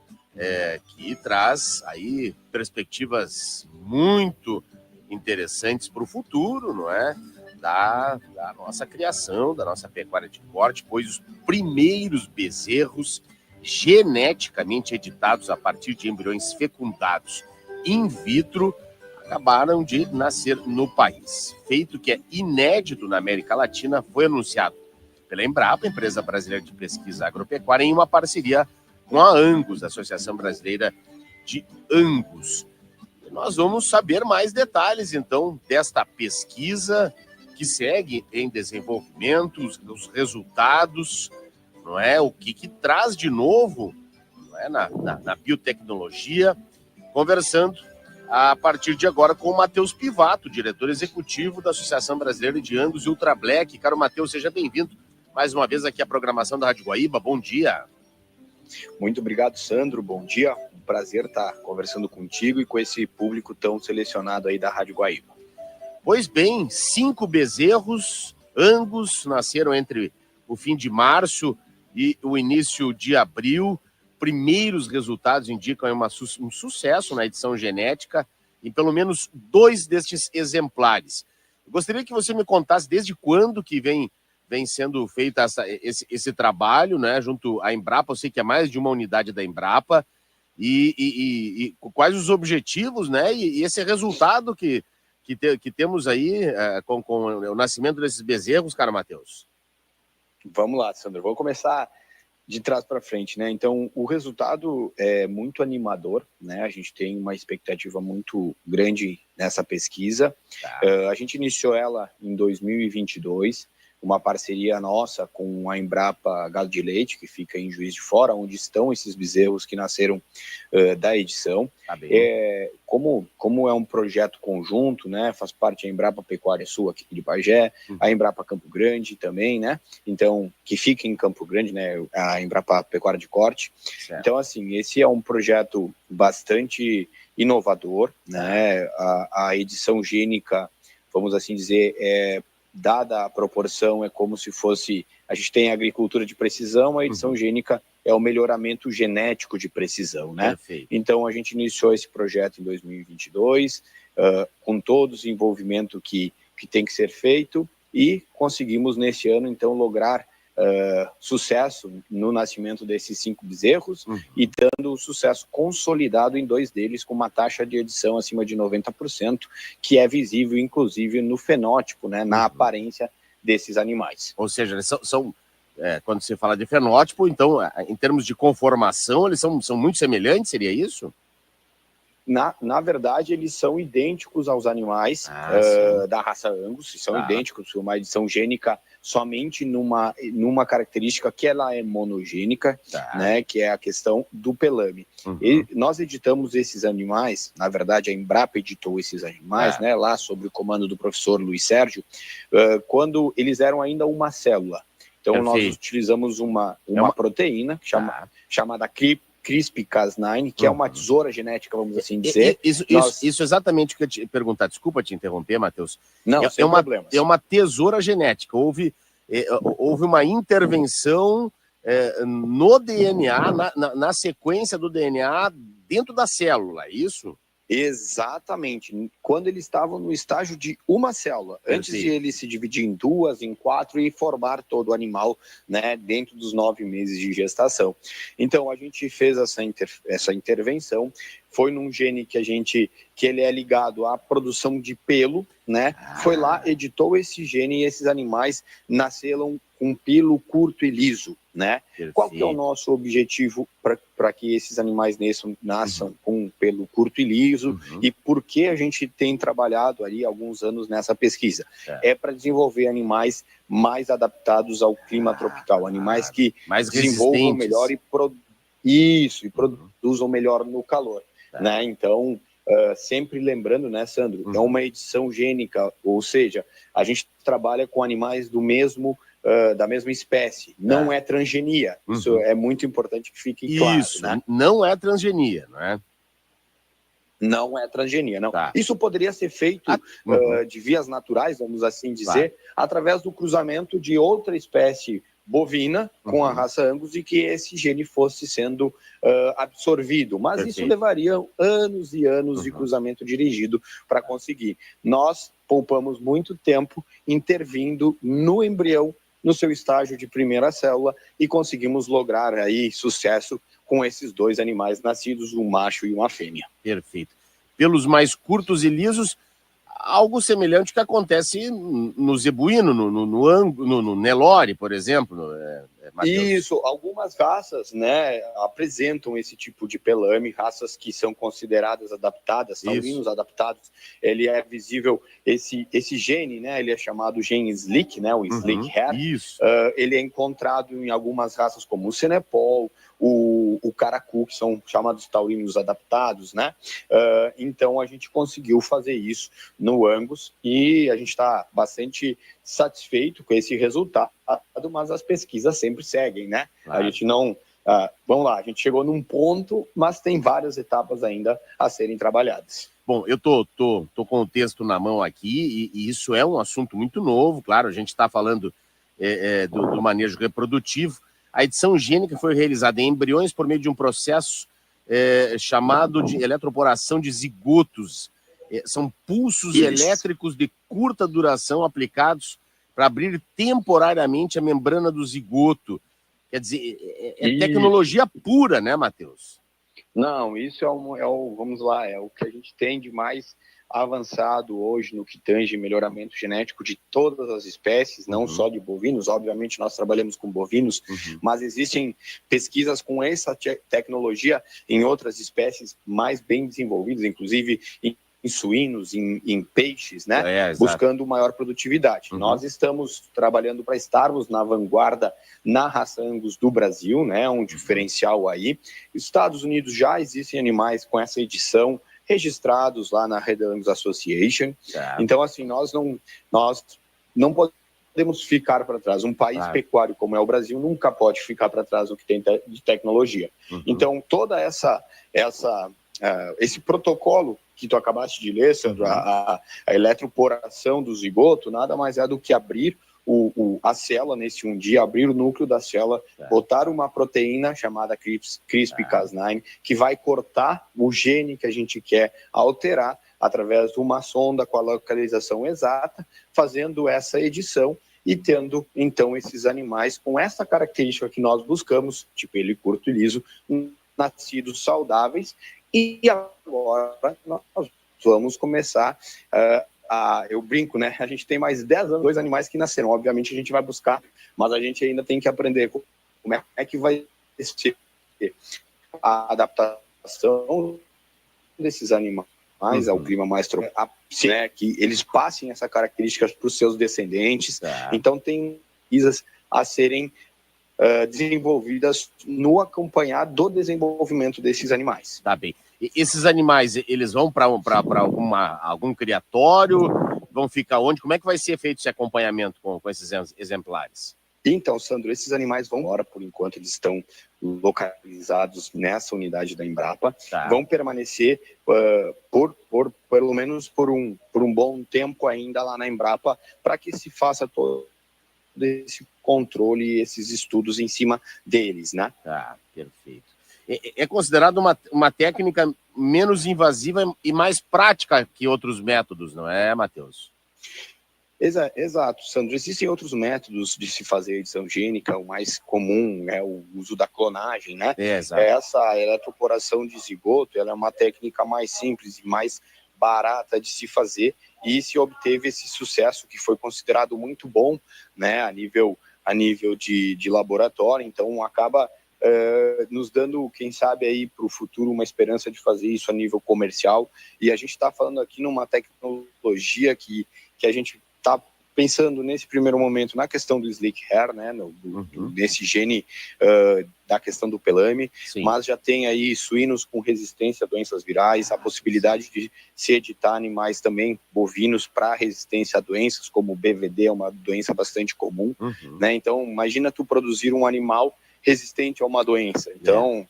Speaker 2: que traz aí perspectivas muito interessantes para o futuro, não é? Da nossa criação, da nossa pecuária de corte, pois os primeiros bezerros geneticamente editados a partir de embriões fecundados in vitro acabaram de nascer no país. Feito que é inédito na América Latina, foi anunciado pela Embrapa, empresa brasileira de pesquisa agropecuária, em uma parceria com a Angus, Associação Brasileira de Angus. E nós vamos saber mais detalhes, então, desta pesquisa que segue em desenvolvimento, os resultados, não é? O que traz de novo, não é? na biotecnologia, conversando a partir de agora com o Matheus Pivato, diretor executivo da Associação Brasileira de Angus e Ultra Black. Caro Matheus, seja bem-vindo mais uma vez aqui à programação da Rádio Guaíba. Bom dia.
Speaker 14: Muito obrigado, Sandro. Bom dia. Um prazer estar conversando contigo e com esse público tão selecionado aí da Rádio Guaíba.
Speaker 2: Pois bem, 5 bezerros Angus nasceram entre o fim de março e o início de abril. Primeiros resultados indicam um sucesso na edição genética em pelo menos 2 destes exemplares. Eu gostaria que você me contasse desde quando que vem sendo feito esse trabalho, né, junto à Embrapa. Eu sei que é mais de uma unidade da Embrapa, e quais os objetivos, né, e esse resultado que que temos aí com o nascimento desses bezerros, cara, Matheus?
Speaker 14: Vamos lá, Sandro. Vou começar de trás para frente, né? Então, o resultado é muito animador, né? A gente tem uma expectativa muito grande nessa pesquisa. A gente iniciou ela em 2022, uma parceria nossa com a Embrapa Gado de Leite, que fica em Juiz de Fora, onde estão esses bezerros que nasceram da edição. Como é um projeto conjunto, né, faz parte a Embrapa Pecuária Sul aqui de Bagé, a Embrapa Campo Grande também, né, então, que fica em Campo Grande, né, a Embrapa Pecuária de Corte. Certo. Então, assim, esse é um projeto bastante inovador, né, a edição gênica, vamos assim dizer, dada a proporção, é como se fosse, a gente tem a agricultura de precisão, a edição gênica é o melhoramento genético de precisão, né? Perfeito. Então, a gente iniciou esse projeto em 2022, com todo o desenvolvimento que tem que ser feito, e conseguimos, nesse ano, então, lograr sucesso no nascimento desses 5 bezerros e dando o sucesso consolidado em 2 deles, com uma taxa de edição acima de 90%, que é visível, inclusive, no fenótipo, né, na aparência desses animais.
Speaker 2: Ou seja, eles quando você fala de fenótipo, então, em termos de conformação, eles são muito semelhantes, seria isso?
Speaker 14: Na verdade, eles são idênticos aos animais da raça Angus, são idênticos, uma edição gênica somente numa característica que ela é monogênica, né, que é a questão do pelame. E nós editamos esses animais, na verdade a Embrapa editou esses animais, né, lá sob o comando do professor Luiz Sérgio, quando eles eram ainda uma célula. Então nós utilizamos uma proteína chamada CRISPR-Cas9, que é uma tesoura genética, vamos assim dizer.
Speaker 2: Isso exatamente o que eu te perguntar. Desculpa te interromper, Matheus.
Speaker 14: Não, sem problemas.
Speaker 2: É uma tesoura genética. Houve uma intervenção no DNA, na sequência do DNA dentro da célula, é isso?
Speaker 14: Exatamente. Quando eles estavam no estágio de uma célula, antes de ele se dividir em 2, em 4 e formar todo o animal, né, dentro dos 9 meses de gestação. Então, a gente fez essa intervenção, foi num gene que ele é ligado à produção de pelo, né? Foi lá, editou esse gene e esses animais nasceram com pelo curto e liso, né? Perfeito. Qual que é o nosso objetivo para que esses animais nasçam com um pelo curto e liso e por que a gente tem trabalhado ali alguns anos nessa pesquisa? É para desenvolver animais mais adaptados ao clima tropical, animais que
Speaker 2: mais
Speaker 14: desenvolvam melhor e produzam melhor no calor, né? Então, sempre lembrando, né, Sandro, é uma edição gênica, ou seja, a gente trabalha com animais da mesma espécie, não é transgenia. Isso é muito importante que fique claro.
Speaker 2: Isso,
Speaker 14: né?
Speaker 2: Não é transgenia, não é?
Speaker 14: Não é transgenia, não. Isso poderia ser feito de vias naturais, vamos assim dizer, através do cruzamento de outra espécie bovina com a raça Angus e que esse gene fosse sendo absorvido. Mas isso levaria anos e anos de cruzamento dirigido para conseguir. Nós poupamos muito tempo intervindo no embrião, no seu estágio de primeira célula, e conseguimos lograr aí sucesso com esses 2 animais nascidos, um macho e uma fêmea.
Speaker 2: Perfeito. Pelos mais curtos e lisos, algo semelhante que acontece no zebuíno, no Nelore, por exemplo.
Speaker 14: Isso, algumas raças, né, apresentam esse tipo de pelame, raças que são consideradas adaptadas, taurinos adaptados. Ele é visível, esse gene, né, ele é chamado gene SLIC, né, o SLIC hair. Ele é encontrado em algumas raças como o Senepol, o Caracu, que são chamados taurinos adaptados, né? Então a gente conseguiu fazer isso no Angus e a gente está bastante satisfeito com esse resultado, mas as pesquisas sempre seguem, né? A gente não... vamos lá, a gente chegou num ponto, mas tem várias etapas ainda a serem trabalhadas.
Speaker 2: Bom, eu tô com o texto na mão aqui e isso é um assunto muito novo, claro, a gente está falando do manejo reprodutivo. A edição gênica foi realizada em embriões por meio de um processo chamado de eletroporação de zigotos. São pulsos elétricos de curta duração aplicados para abrir temporariamente a membrana do zigoto. Quer dizer, é tecnologia pura, né, Matheus?
Speaker 14: Não, isso vamos lá, é o que a gente tem de mais avançado hoje no que tange melhoramento genético de todas as espécies, não só de bovinos. Obviamente nós trabalhamos com bovinos, mas existem pesquisas com essa tecnologia em outras espécies mais bem desenvolvidas, inclusive em suínos, em peixes, né? Buscando maior produtividade. Nós estamos trabalhando para estarmos na vanguarda na raça Angus do Brasil, né? Um diferencial aí. Nos Estados Unidos já existem animais com essa edição registrados lá na Red Angus Association. Então, assim, nós não podemos ficar para trás. Um país pecuário como é o Brasil nunca pode ficar para trás no que tem de tecnologia. Então, toda esse protocolo que tu acabaste de ler, Sandro, a eletroporação do zigoto, nada mais é do que abrir a célula nesse um dia, abrir o núcleo da célula, botar uma proteína chamada CRISPR-Cas9, que vai cortar o gene que a gente quer alterar através de uma sonda com a localização exata, fazendo essa edição e tendo, então, esses animais com essa característica que nós buscamos, tipo ele curto e liso, nascidos saudáveis. E agora nós vamos começar eu brinco, né? A gente tem mais 10 anos, 2 animais que nasceram. Obviamente a gente vai buscar, mas a gente ainda tem que aprender como é que vai ser a adaptação desses animais ao clima mais tropical, né? Que eles passem essa característica para os seus descendentes. Então tem pesquisas a serem desenvolvidas no acompanhar do desenvolvimento desses animais.
Speaker 2: Tá bem. E esses animais, eles vão para algum criatório? Vão ficar onde? Como é que vai ser feito esse acompanhamento com esses exemplares?
Speaker 14: Então, Sandro, esses animais vão embora, por enquanto eles estão localizados nessa unidade da Embrapa, vão permanecer pelo menos por um bom tempo ainda lá na Embrapa, para que se faça todo esse controle e esses estudos em cima deles, né?
Speaker 2: Perfeito. É considerado uma técnica menos invasiva e mais prática que outros métodos, não é, Matheus?
Speaker 14: Exato, Sandro. Existem outros métodos de se fazer edição gênica. O mais comum é o uso da clonagem, né? Essa eletroporação de zigoto, ela é uma técnica mais simples e mais barata de se fazer, e se obteve esse sucesso que foi considerado muito bom, né, a nível de laboratório. Então acaba nos dando, quem sabe aí para o futuro, uma esperança de fazer isso a nível comercial. E a gente está falando aqui numa tecnologia que a gente está pensando nesse primeiro momento na questão do slick hair, né, desse gene da questão do pelame, mas já tem aí suínos com resistência a doenças virais, a possibilidade de se editar animais também bovinos para resistência a doenças, como o BVD, é uma doença bastante comum, né? Então imagina tu produzir um animal resistente a uma doença. Então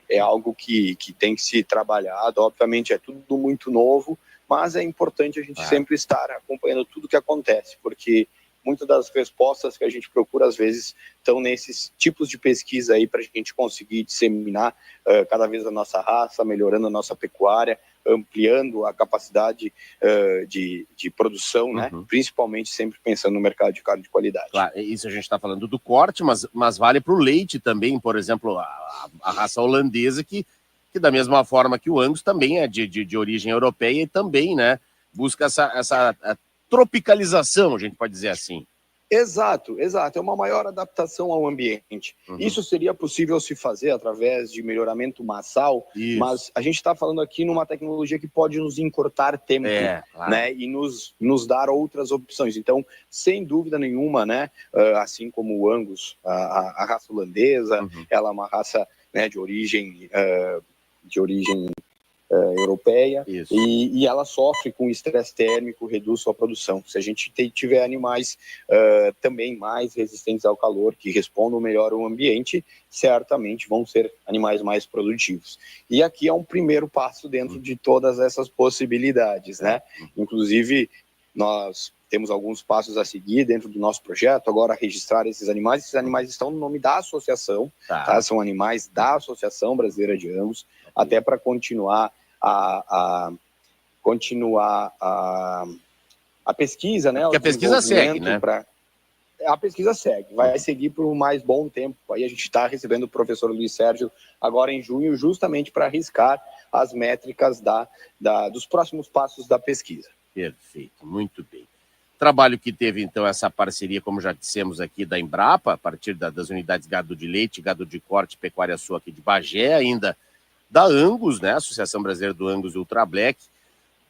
Speaker 14: é algo que tem que ser trabalhado. Obviamente é tudo muito novo, mas é importante a gente sempre estar acompanhando tudo que acontece, porque muitas das respostas que a gente procura, às vezes, estão nesses tipos de pesquisa aí, para a gente conseguir disseminar cada vez a nossa raça, melhorando a nossa pecuária, ampliando a capacidade de produção, né? Principalmente sempre pensando no mercado de carne de qualidade.
Speaker 2: Claro, isso a gente está falando do corte, mas vale para o leite também. Por exemplo, a raça holandesa, que da mesma forma que o Angus também é de origem europeia e também, né, busca essa tropicalização, a gente pode dizer assim.
Speaker 14: Exato. É uma maior adaptação ao ambiente. Isso seria possível se fazer através de melhoramento massal, mas a gente está falando aqui numa tecnologia que pode nos encurtar tempo, né, e nos dar outras opções. Então, sem dúvida nenhuma, né, assim como o Angus, a raça holandesa, ela é uma raça, né, de origem europeia, e ela sofre com estresse térmico, reduz sua produção. Se a gente tiver animais também mais resistentes ao calor, que respondam melhor ao ambiente, certamente vão ser animais mais produtivos. E aqui é um primeiro passo dentro de todas essas possibilidades, né? Inclusive, nós temos alguns passos a seguir dentro do nosso projeto, agora registrar esses animais. Esses animais estão no nome da associação, são animais da Associação Brasileira de Angus, até para continuar a pesquisa, né?
Speaker 2: Porque a pesquisa segue, né?
Speaker 14: a pesquisa segue, vai seguir por um mais bom tempo. Aí a gente está recebendo o professor Luiz Sérgio agora em junho, justamente para arriscar as métricas dos próximos passos da pesquisa.
Speaker 2: Perfeito, muito bem. Trabalho que teve, então, essa parceria, como já dissemos aqui, da Embrapa, a partir das unidades gado de leite, gado de corte, pecuária sul aqui de Bagé, ainda da Angus, né, Associação Brasileira do Angus Ultra Black,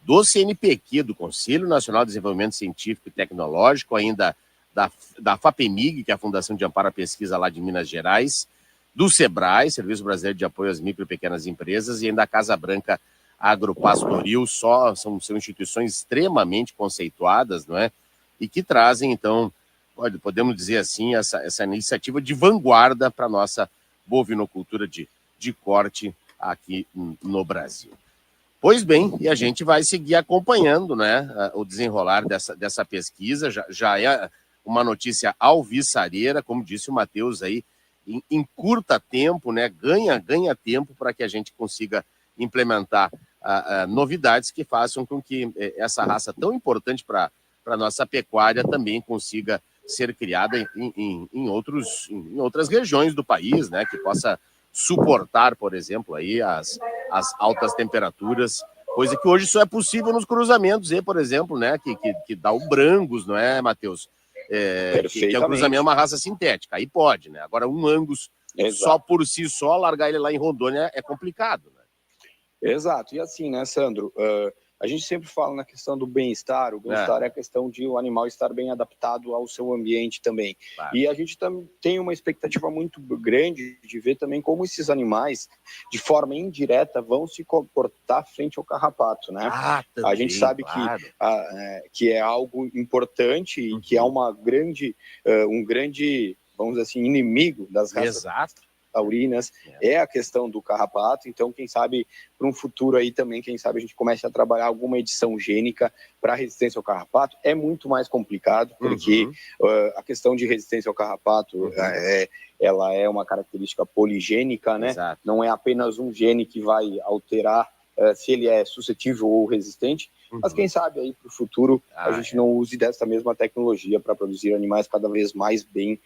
Speaker 2: do CNPq, do Conselho Nacional de Desenvolvimento Científico e Tecnológico, ainda da FAPEMIG, que é a Fundação de Amparo à Pesquisa lá de Minas Gerais, do SEBRAE, Serviço Brasileiro de Apoio às Micro e Pequenas Empresas, e ainda a Casa Branca Agropastoril, são instituições extremamente conceituadas, não é? E que trazem, então, podemos dizer assim, essa iniciativa de vanguarda para a nossa bovinocultura de corte aqui no Brasil. Pois bem, e a gente vai seguir acompanhando, né, o desenrolar dessa pesquisa, já é uma notícia alvissareira, como disse o Matheus aí, em curta tempo, né, ganha tempo para que a gente consiga implementar novidades que façam com que essa raça tão importante para a nossa pecuária também consiga ser criada em outras regiões do país, né, que possa suportar, por exemplo, aí as altas temperaturas, coisa que hoje só é possível nos cruzamentos, por exemplo, né, que dá o Brangus, não é, Matheus? Que é um cruzamento, uma raça sintética, aí pode, né? Agora, um Angus só por si só, largar ele lá em Rondônia é complicado, né?
Speaker 14: Exato, e assim, né, Sandro, a gente sempre fala na questão do bem-estar, o bem-estar é a questão de o animal estar bem adaptado ao seu ambiente também. Claro. E a gente tem uma expectativa muito grande de ver também como esses animais, de forma indireta, vão se comportar frente ao carrapato, né? Também, a gente sabe que é algo importante e que é um grande, vamos dizer assim, inimigo das raças taurinas, é a questão do carrapato. Então, quem sabe, para um futuro aí também, quem sabe a gente comece a trabalhar alguma edição gênica para resistência ao carrapato. É muito mais complicado, porque a questão de resistência ao carrapato, ela é uma característica poligênica, né? Exato. Não é apenas um gene que vai alterar se ele é suscetível ou resistente, mas quem sabe aí para o futuro a gente não use dessa mesma tecnologia para produzir animais cada vez mais bem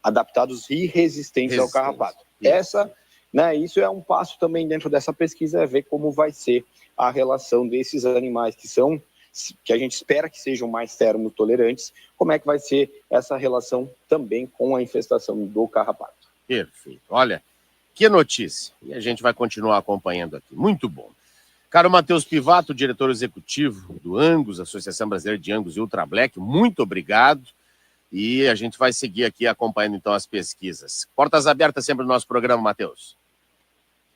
Speaker 14: adaptados e resistentes ao carrapato. Isso é um passo também dentro dessa pesquisa, é ver como vai ser a relação desses animais que a gente espera que sejam mais termotolerantes, como é que vai ser essa relação também com a infestação do carrapato.
Speaker 2: Perfeito. Olha, que notícia. E a gente vai continuar acompanhando aqui. Muito bom. Caro Matheus Pivato, diretor executivo do Angus, Associação Brasileira de Angus e Ultra Black, muito obrigado. E a gente vai seguir aqui acompanhando, então, as pesquisas. Portas abertas sempre no nosso programa, Matheus.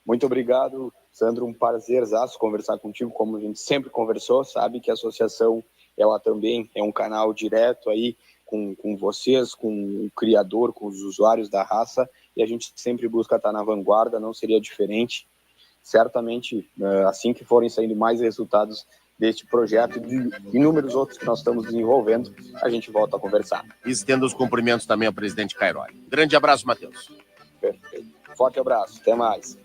Speaker 14: Muito obrigado, Sandro. Um prazerzaço conversar contigo, como a gente sempre conversou. Sabe que a associação, ela também é um canal direto aí com vocês, com o criador, com os usuários da raça. E a gente sempre busca estar na vanguarda, não seria diferente. Certamente, assim que forem saindo mais resultados deste projeto e de inúmeros outros que nós estamos desenvolvendo, a gente volta a conversar.
Speaker 2: Estendo os cumprimentos também ao presidente Cairoli. Grande abraço, Matheus.
Speaker 14: Perfeito. Forte abraço. Até mais.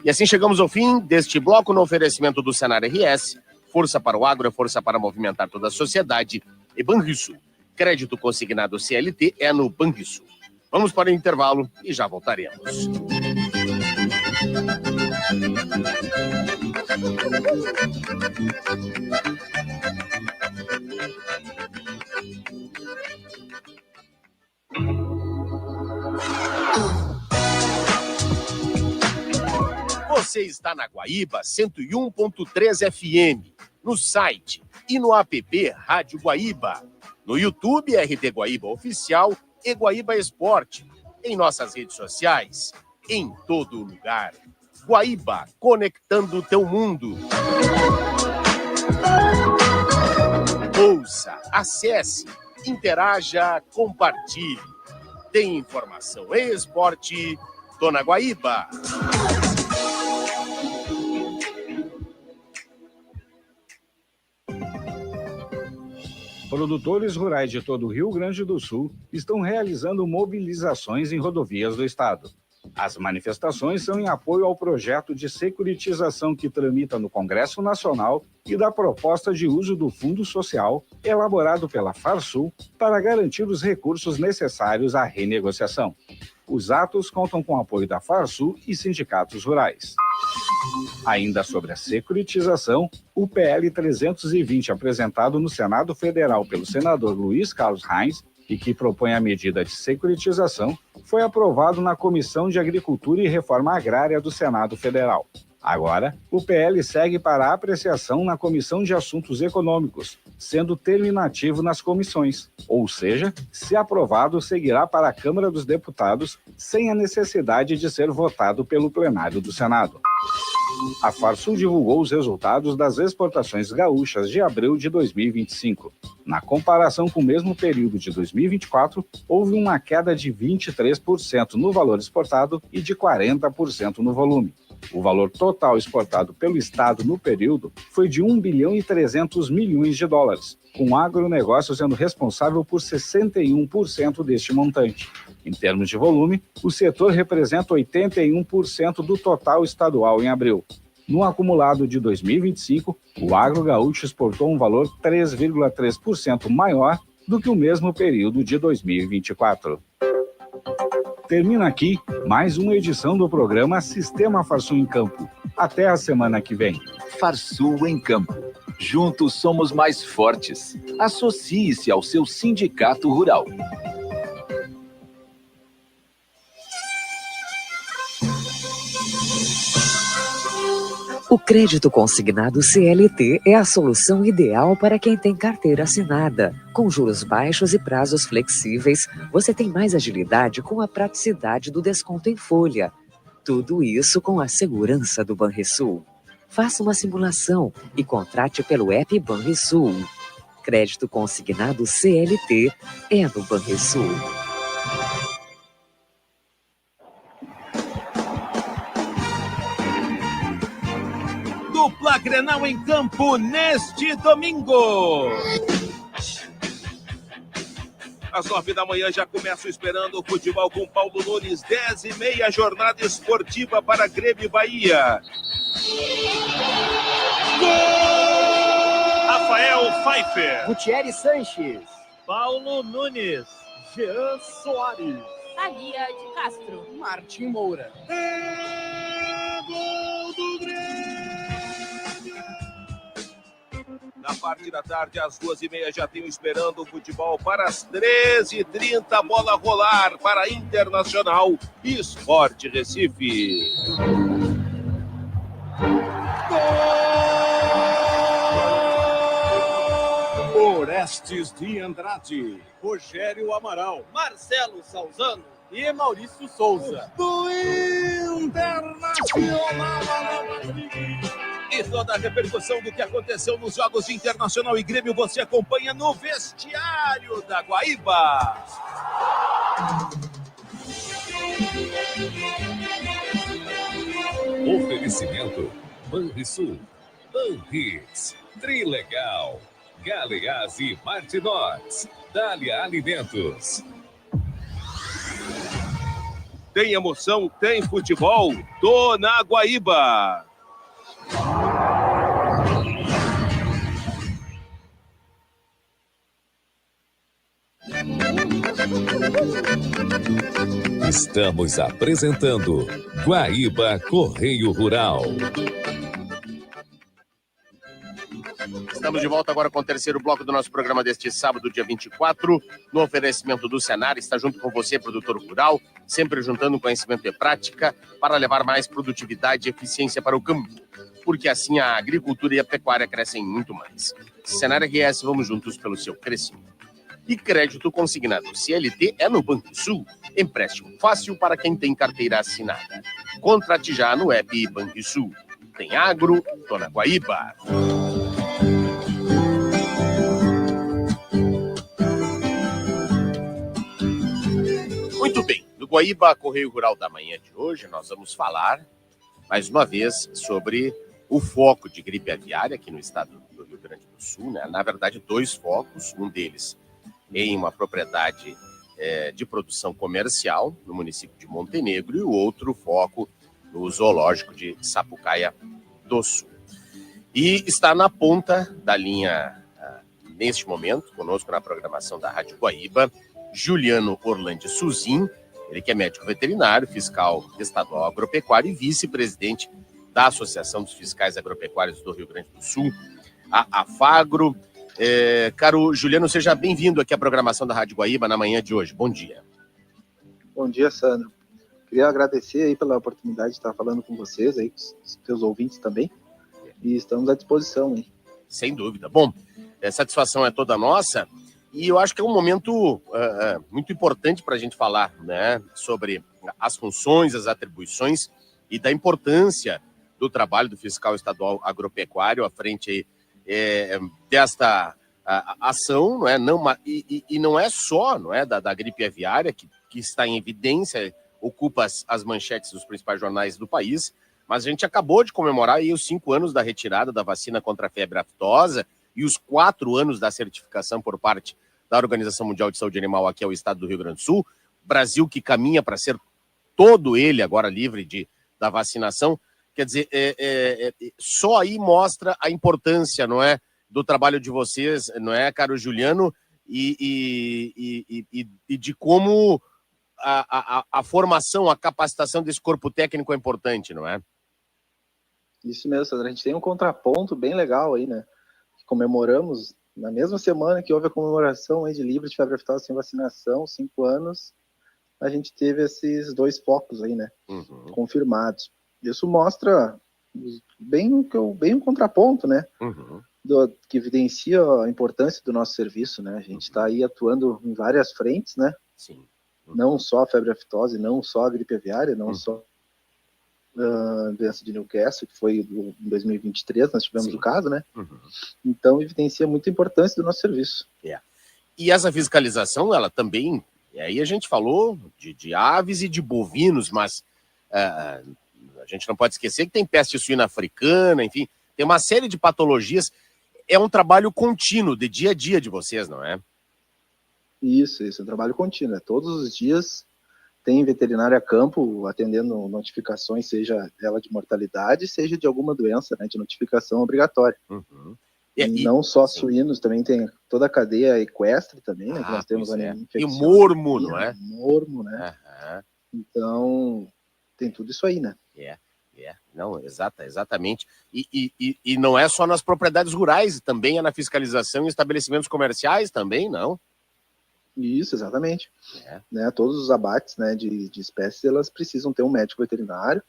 Speaker 2: E assim chegamos ao fim deste bloco no oferecimento do Senar RS. Força para o agro, força para movimentar toda a sociedade. E Banrisul. Crédito consignado CLT é no Banrisul. Vamos para o intervalo e já voltaremos. Você está na Guaíba 101.3 FM, no site e no app Rádio Guaíba, no YouTube RT Guaíba Oficial e Guaíba Esporte, em nossas redes sociais, em todo lugar. Guaíba, conectando o teu mundo. Ouça, acesse, interaja, compartilhe. Tem informação e esporte, tô na Guaíba.
Speaker 15: Produtores rurais de todo o Rio Grande do Sul estão realizando mobilizações em rodovias do estado. As manifestações são em apoio ao projeto de securitização que tramita no Congresso Nacional e da proposta de uso do Fundo Social, elaborado pela Farsul, para garantir os recursos necessários à renegociação. Os atos contam com o apoio da Farsul e sindicatos rurais. Ainda sobre a securitização, o PL 320, apresentado no Senado Federal pelo senador Luiz Carlos Reins, e que propõe a medida de securitização, foi aprovado na Comissão de Agricultura e Reforma Agrária do Senado Federal. Agora, o PL segue para apreciação na Comissão de Assuntos Econômicos, sendo terminativo nas comissões, ou seja, se aprovado, seguirá para a Câmara dos Deputados sem a necessidade de ser votado pelo plenário do Senado. A Farsul divulgou os resultados das exportações gaúchas de abril de 2025. Na comparação com o mesmo período de 2024, houve uma queda de 23% no valor exportado e de 40% no volume. O valor total exportado pelo Estado no período foi de 1 bilhão e 300 milhões de dólares, com o agronegócio sendo responsável por 61% deste montante. Em termos de volume, o setor representa 81% do total estadual em abril. No acumulado de 2025, o agro gaúcho exportou um valor 3,3% maior do que o mesmo período de 2024. Termina aqui mais uma edição do programa Sistema Farsul em Campo. Até a semana que vem.
Speaker 16: Farsul em Campo. Juntos somos mais fortes. Associe-se ao seu sindicato rural.
Speaker 17: O crédito consignado CLT é a solução ideal para quem tem carteira assinada. Com juros baixos e prazos flexíveis, você tem mais agilidade com a praticidade do desconto em folha. Tudo isso com a segurança do Banrisul. Faça uma simulação e contrate pelo app Banrisul. Crédito consignado CLT é no Banrisul.
Speaker 8: Dupla Grenal em campo neste domingo. Às 9 da manhã já começo esperando o futebol com Paulo Nunes, 10h30, jornada esportiva para Grêmio e Bahia. Gol! Rafael Pfeiffer.
Speaker 10: Gutierrez Sanches. Paulo Nunes. Jean Soares.
Speaker 18: Thalia de Castro.
Speaker 10: Martim Moura.
Speaker 8: Gol do Grêmio! Na parte da tarde, às 2h30, já tenho esperando o futebol para as 13h30, bola rolar para Internacional e Sport Recife.
Speaker 9: Orestes de Andrade.
Speaker 10: Rogério Amaral. Marcelo Salzano. E Maurício Souza.
Speaker 9: Do Internacional.
Speaker 8: E toda a repercussão do que aconteceu nos jogos de Internacional e Grêmio você acompanha no vestiário da Guaíba.
Speaker 1: Oferecimento Banrisul, Banhits, Trilegal, Galeás e Martinox, Dália Alimentos.
Speaker 8: Tem emoção, tem futebol, tô na Guaíba.
Speaker 1: Estamos apresentando Guaíba Correio Rural.
Speaker 2: Estamos de volta agora com o terceiro bloco do nosso programa deste sábado, dia 24, no oferecimento do Senar. Está junto com você, produtor rural, sempre juntando conhecimento e prática para levar mais produtividade e eficiência para o campo, porque assim a agricultura e a pecuária crescem muito mais. Senar RS, vamos juntos pelo seu crescimento. E crédito consignado CLT é no Banrisul. Empréstimo fácil para quem tem carteira assinada. Contrate já no app Banrisul. Tem agro, tô na Guaíba. Muito bem, no Guaíba Correio Rural da manhã de hoje, nós vamos falar, mais uma vez, sobre o foco de gripe aviária aqui no estado do Rio Grande do Sul, né? Na verdade, 2 focos, um deles em uma propriedade de produção comercial no município de Montenegro e o outro foco no zoológico de Sapucaia do Sul. E está na ponta da linha, neste momento, conosco na programação da Rádio Guaíba, Juliano Orlandi Suzin, ele que é médico veterinário, fiscal estadual agropecuário e vice-presidente da Associação dos Fiscais Agropecuários do Rio Grande do Sul, a AFAGRO. Caro Juliano, seja bem-vindo aqui à programação da Rádio Guaíba na manhã de hoje. Bom dia.
Speaker 19: Bom dia, Sandro. Queria agradecer aí pela oportunidade de estar falando com vocês, aí, com os teus ouvintes também, e estamos à disposição. Hein?
Speaker 2: Sem dúvida. Bom, a satisfação é toda nossa, e eu acho que é um momento muito importante para a gente falar, né, sobre as funções, as atribuições e da importância do trabalho do fiscal estadual agropecuário à frente aí, desta ação, não é? E não é só, não é, da gripe aviária, que está em evidência, ocupa as manchetes dos principais jornais do país, mas a gente acabou de comemorar aí os 5 anos da retirada da vacina contra a febre aftosa e os 4 anos da certificação por parte da Organização Mundial de Saúde Animal aqui ao estado do Rio Grande do Sul. Brasil que caminha para ser todo ele agora livre da vacinação. Quer dizer, só aí mostra a importância, não é, do trabalho de vocês, não é, caro Juliano, e de como a formação, a capacitação desse corpo técnico é importante, não é?
Speaker 19: Isso mesmo, Sandra. A gente tem um contraponto bem legal aí, né? Que comemoramos na mesma semana que houve a comemoração aí de livre de febre aftosa sem vacinação, 5 anos, a gente teve esses 2 focos aí, né? Confirmados. Isso mostra bem um contraponto, né? Que evidencia a importância do nosso serviço, né? A gente está aí atuando em várias frentes, né?
Speaker 2: Sim.
Speaker 19: Não só a febre aftosa, não só a gripe aviária, não só a doença de Newcastle, que foi em 2023, nós tivemos o caso, né? Então, evidencia muita importância do nosso serviço.
Speaker 2: E essa fiscalização, ela também, aí a gente falou de aves e de bovinos, mas a gente não pode esquecer que tem peste suína africana, enfim, tem uma série de patologias. É um trabalho contínuo, de dia a dia de vocês, não é?
Speaker 19: Isso, é um trabalho contínuo. Todos os dias tem veterinário a campo atendendo notificações, seja ela de mortalidade, seja de alguma doença, né, de notificação obrigatória. E não só suínos, também tem toda a cadeia equestre também, né, que nós temos anemia
Speaker 2: infecciosa. E o mormo, não é?
Speaker 19: Mormo, né? Então, tem tudo isso aí, né?
Speaker 2: Não, exatamente. E não é só nas propriedades rurais, também é na fiscalização em estabelecimentos comerciais também, não?
Speaker 19: Isso, exatamente. Né, todos os abates, né, de espécies, elas precisam ter um médico veterinário,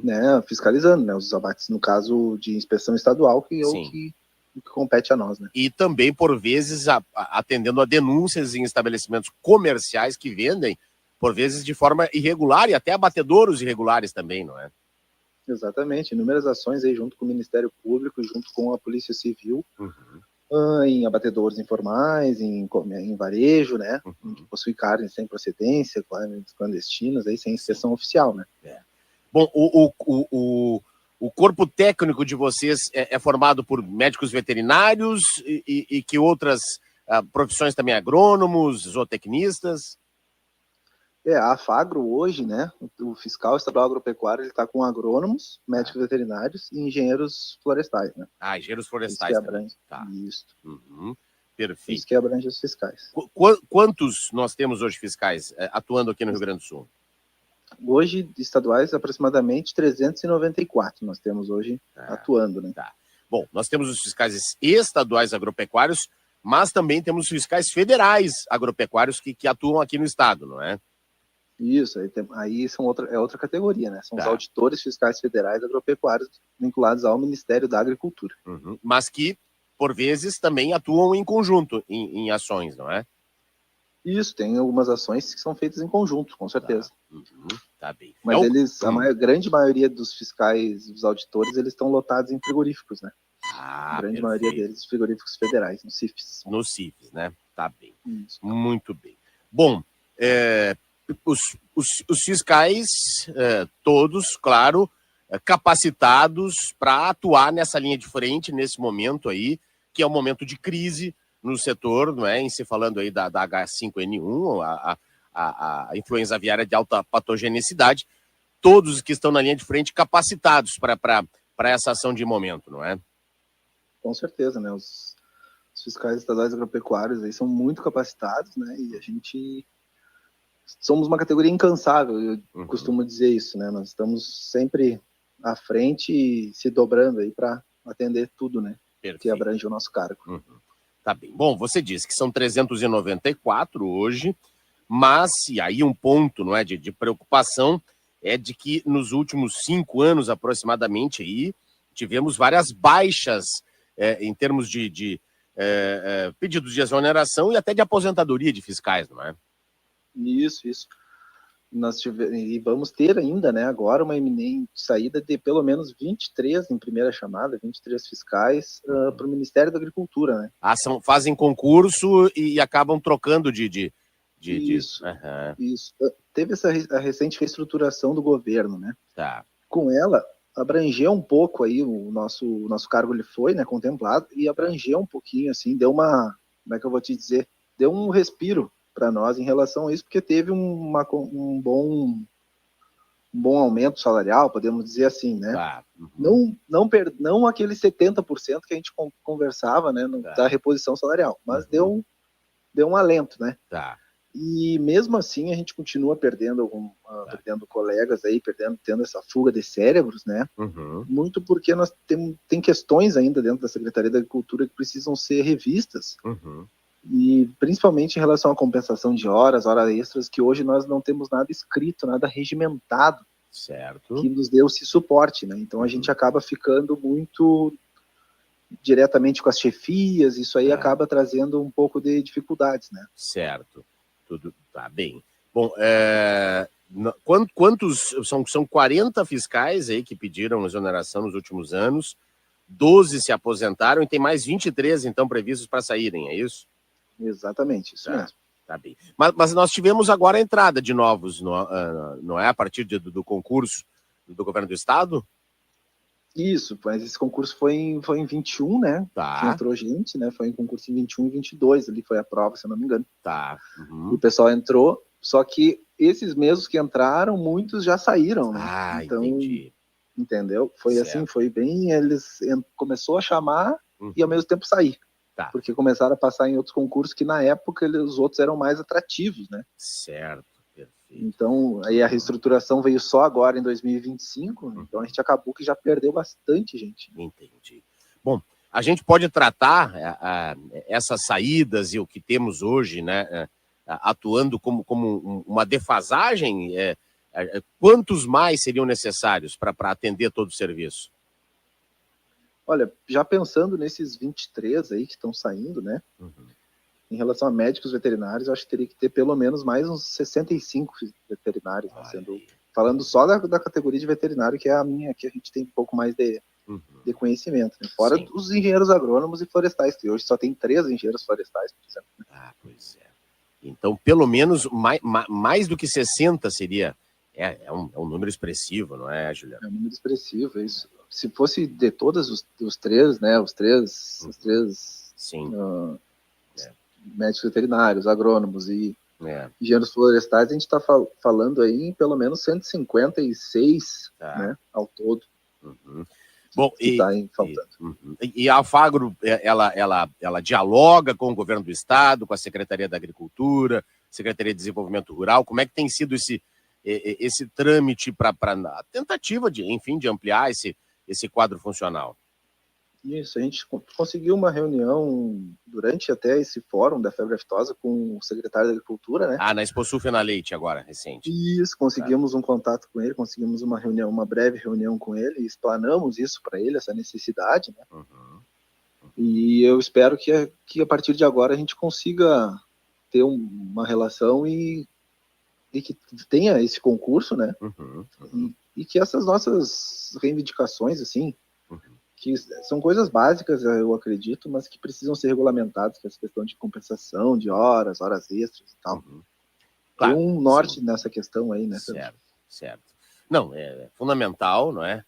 Speaker 19: né, fiscalizando, né, os abates, no caso de inspeção estadual, que é o que compete a nós, né?
Speaker 2: E também, por vezes, atendendo a denúncias em estabelecimentos comerciais que vendem, por vezes, de forma irregular, e até abatedouros irregulares também, não é?
Speaker 19: Exatamente, inúmeras ações aí junto com o Ministério Público, junto com a Polícia Civil, em abatedouros informais, em varejo, né, que possui carne sem procedência, carnes clandestinas, aí, sem inspeção oficial, né.
Speaker 2: Bom, o corpo técnico de vocês é formado por médicos veterinários e que outras profissões também, agrônomos, zootecnistas?
Speaker 19: A AFAGRO hoje, né, o fiscal estadual agropecuário, ele está com agrônomos, médicos veterinários e engenheiros florestais, né?
Speaker 2: Engenheiros florestais também.
Speaker 19: Isso.
Speaker 2: Perfeito.
Speaker 19: Isso que abrange os fiscais.
Speaker 2: Quantos nós temos hoje fiscais atuando aqui no Rio Grande do Sul?
Speaker 19: Hoje, estaduais, aproximadamente 394 nós temos hoje atuando, né?
Speaker 2: Bom, nós temos os fiscais estaduais agropecuários, mas também temos os fiscais federais agropecuários que atuam aqui no estado, não é?
Speaker 19: Isso, aí são outra categoria, né? São os auditores fiscais federais agropecuários vinculados ao Ministério da Agricultura.
Speaker 2: Mas que, por vezes, também atuam em conjunto em ações, não é?
Speaker 19: Isso, tem algumas ações que são feitas em conjunto, com certeza.
Speaker 2: Tá bem.
Speaker 19: Mas a grande maioria dos fiscais, dos auditores, eles estão lotados em frigoríficos, né? A grande maioria deles, frigoríficos federais, nos CIFs.
Speaker 2: Nos CIFs, né? Tá bem. Isso. Muito bem. Bom, os fiscais, todos, claro, capacitados para atuar nessa linha de frente, nesse momento aí, que é um momento de crise, no setor, não é? Em se falando aí da H5N1, a influenza aviária de alta patogenicidade, todos que estão na linha de frente capacitados para essa ação de momento, não é?
Speaker 19: Com certeza, né? Os fiscais estaduais agropecuários aí são muito capacitados, né? E a gente somos uma categoria incansável, eu costumo dizer isso, né? Nós estamos sempre à frente e se dobrando aí para atender tudo, né?
Speaker 2: Perfeito.
Speaker 19: Que abrange o nosso cargo.
Speaker 2: Tá bem. Bom, você disse que são 394 hoje, mas, e aí um ponto, não é, de preocupação é de que nos últimos 5 anos, aproximadamente, aí, tivemos várias baixas em termos de pedidos de exoneração e até de aposentadoria de fiscais, não é?
Speaker 19: Isso. E vamos ter ainda, né, agora uma iminente saída de pelo menos 23 em primeira chamada, 23 fiscais para o Ministério da Agricultura, né?
Speaker 2: Fazem concurso e acabam trocando de...
Speaker 19: Isso. Teve a recente reestruturação do governo, né?
Speaker 2: Tá.
Speaker 19: Com ela, abrangeu um pouco aí, o nosso cargo ele foi, né, contemplado, e abrangeu um pouquinho, assim, deu uma, como é que eu vou te dizer, deu um respiro para nós em relação a isso, porque teve um bom aumento salarial, podemos dizer assim, né?
Speaker 2: Tá.
Speaker 19: Não aquele 70% que a gente conversava, né, da reposição salarial, mas deu um alento, né?
Speaker 2: Tá.
Speaker 19: E mesmo assim a gente continua perdendo colegas aí, tendo essa fuga de cérebros, né? Muito porque nós tem questões ainda dentro da Secretaria da Agricultura que precisam ser revistas. E principalmente em relação à compensação de horas extras, que hoje nós não temos nada escrito, nada regimentado,
Speaker 2: certo,
Speaker 19: que nos dê esse suporte, né? Então a gente acaba ficando muito diretamente com as chefias, isso aí acaba trazendo um pouco de dificuldades, né?
Speaker 2: Certo, tudo tá bem. Bom, quantos são 40 fiscais aí que pediram exoneração nos últimos anos, 12 se aposentaram e tem mais 23 então previstos para saírem, é isso?
Speaker 19: Exatamente, isso mesmo.
Speaker 2: Tá bem. Mas nós tivemos agora a entrada de novos, não é? A partir do concurso do governo do estado?
Speaker 19: Isso, mas esse concurso foi em 21, né?
Speaker 2: Tá.
Speaker 19: Que entrou gente, né? Foi em concurso em 21 e 22, ali foi a prova, se eu não me engano.
Speaker 2: Tá.
Speaker 19: E o pessoal entrou, só que esses mesmos que entraram, muitos já saíram, né? Então,
Speaker 2: entendi.
Speaker 19: Entendeu? Foi assim, foi bem, começou a chamar e ao mesmo tempo sair.
Speaker 2: Tá.
Speaker 19: Porque começaram a passar em outros concursos que na época os outros eram mais atrativos, né?
Speaker 2: Certo.
Speaker 19: Então, aí a reestruturação veio só agora em 2025, então a gente acabou que já perdeu bastante gente.
Speaker 2: Entendi. Bom, a gente pode tratar essas saídas e o que temos hoje, né, atuando como uma defasagem? Quantos mais seriam necessários para atender todo o serviço?
Speaker 19: Olha, já pensando nesses 23 aí que estão saindo, né? Em relação a médicos veterinários, eu acho que teria que ter pelo menos mais uns 65 veterinários, né, falando só da categoria de veterinário, que é a minha, que a gente tem um pouco mais de conhecimento, né? Fora os engenheiros agrônomos e florestais, que hoje só tem 3 engenheiros florestais, por exemplo.
Speaker 2: Pois é. Então, pelo menos mais do que 60 seria... É um número expressivo, não é, Juliano?
Speaker 19: É um número expressivo, é isso. Se fosse de todos os três, né, os três médicos veterinários, agrônomos e engenheiros florestais, a gente está falando aí em pelo menos 156, né, ao todo.
Speaker 2: Bom, e a Alfagro, ela dialoga com o governo do estado, com a Secretaria da Agricultura, Secretaria de Desenvolvimento Rural. Como é que tem sido esse trâmite para a tentativa de ampliar esse quadro funcional?
Speaker 19: Isso, a gente conseguiu uma reunião durante até esse fórum da febre aftosa com o secretário da Agricultura, né?
Speaker 2: Na Exposulf na Leite agora, recente.
Speaker 19: Isso, conseguimos um contato com ele, conseguimos uma reunião, uma breve reunião com ele, explanamos isso para ele, essa necessidade, né? E eu espero que a partir de agora a gente consiga ter uma relação e que tenha esse concurso, né? E que essas nossas reivindicações, assim, que são coisas básicas, eu acredito, mas que precisam ser regulamentadas, que é essa questão de compensação de horas extras e tal. Tem um norte nessa questão aí, né?
Speaker 2: Certo. Não, é fundamental, não é?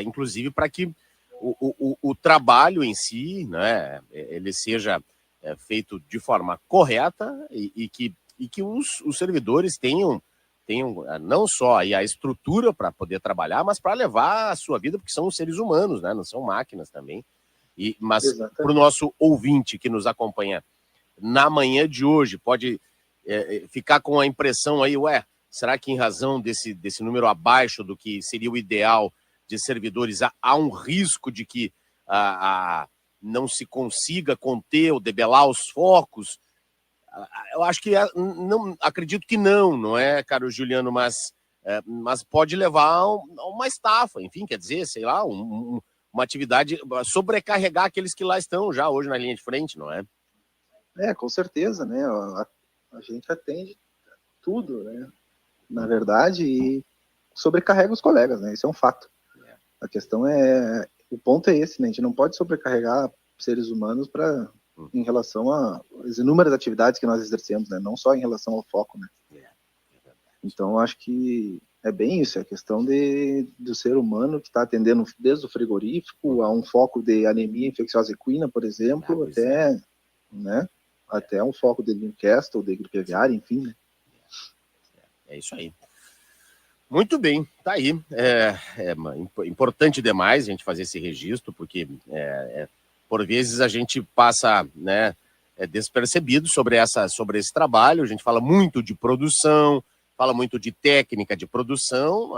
Speaker 2: Inclusive para que o trabalho em si, né, ele seja feito de forma correta e que os servidores tenham não só aí a estrutura para poder trabalhar, mas para levar a sua vida, porque são seres humanos, né? Não são máquinas também. Mas para o nosso ouvinte que nos acompanha na manhã de hoje, pode ficar com a impressão aí, será que em razão desse número abaixo do que seria o ideal de servidores, há um risco de que não se consiga conter ou debelar os focos? Eu acho que não, acredito que não é, caro Juliano, mas pode levar a uma estafa, enfim, quer dizer, sei lá, uma atividade, sobrecarregar aqueles que lá estão já hoje na linha de frente, não é?
Speaker 19: Com certeza, né? A gente atende tudo, né? Na verdade, e sobrecarrega os colegas, né? Isso é um fato. A questão o ponto é esse, né? A gente não pode sobrecarregar seres humanos em relação às inúmeras atividades que nós exercemos, né? Não só em relação ao foco, né? Então, acho que é bem isso, é a questão do ser humano que está atendendo desde o frigorífico a um foco de anemia infecciosa equina, por exemplo, até um foco de Newcastle, de gripe aviária, enfim, né?
Speaker 2: É isso aí. Muito bem, tá aí. É importante demais a gente fazer esse registro, porque por vezes a gente passa, né, despercebido sobre esse trabalho. A gente fala muito de produção, fala muito de técnica de produção,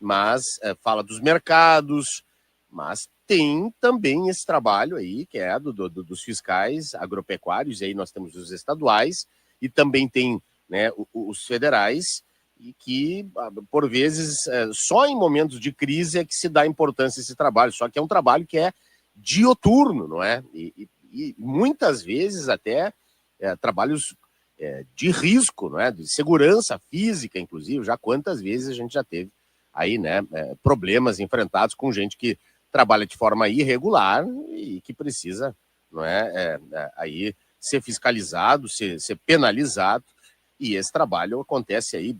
Speaker 2: mas fala dos mercados, mas tem também esse trabalho aí, que é dos fiscais agropecuários, e aí nós temos os estaduais, e também tem, né, os federais, e que, por vezes, só em momentos de crise é que se dá importância a esse trabalho, só que é um trabalho que é dioturno, não é? E muitas vezes até trabalhos de risco, não é? De segurança física, inclusive, já quantas vezes a gente já teve aí, né, problemas enfrentados com gente que trabalha de forma irregular e que precisa, não aí ser fiscalizado, ser penalizado, e esse trabalho acontece aí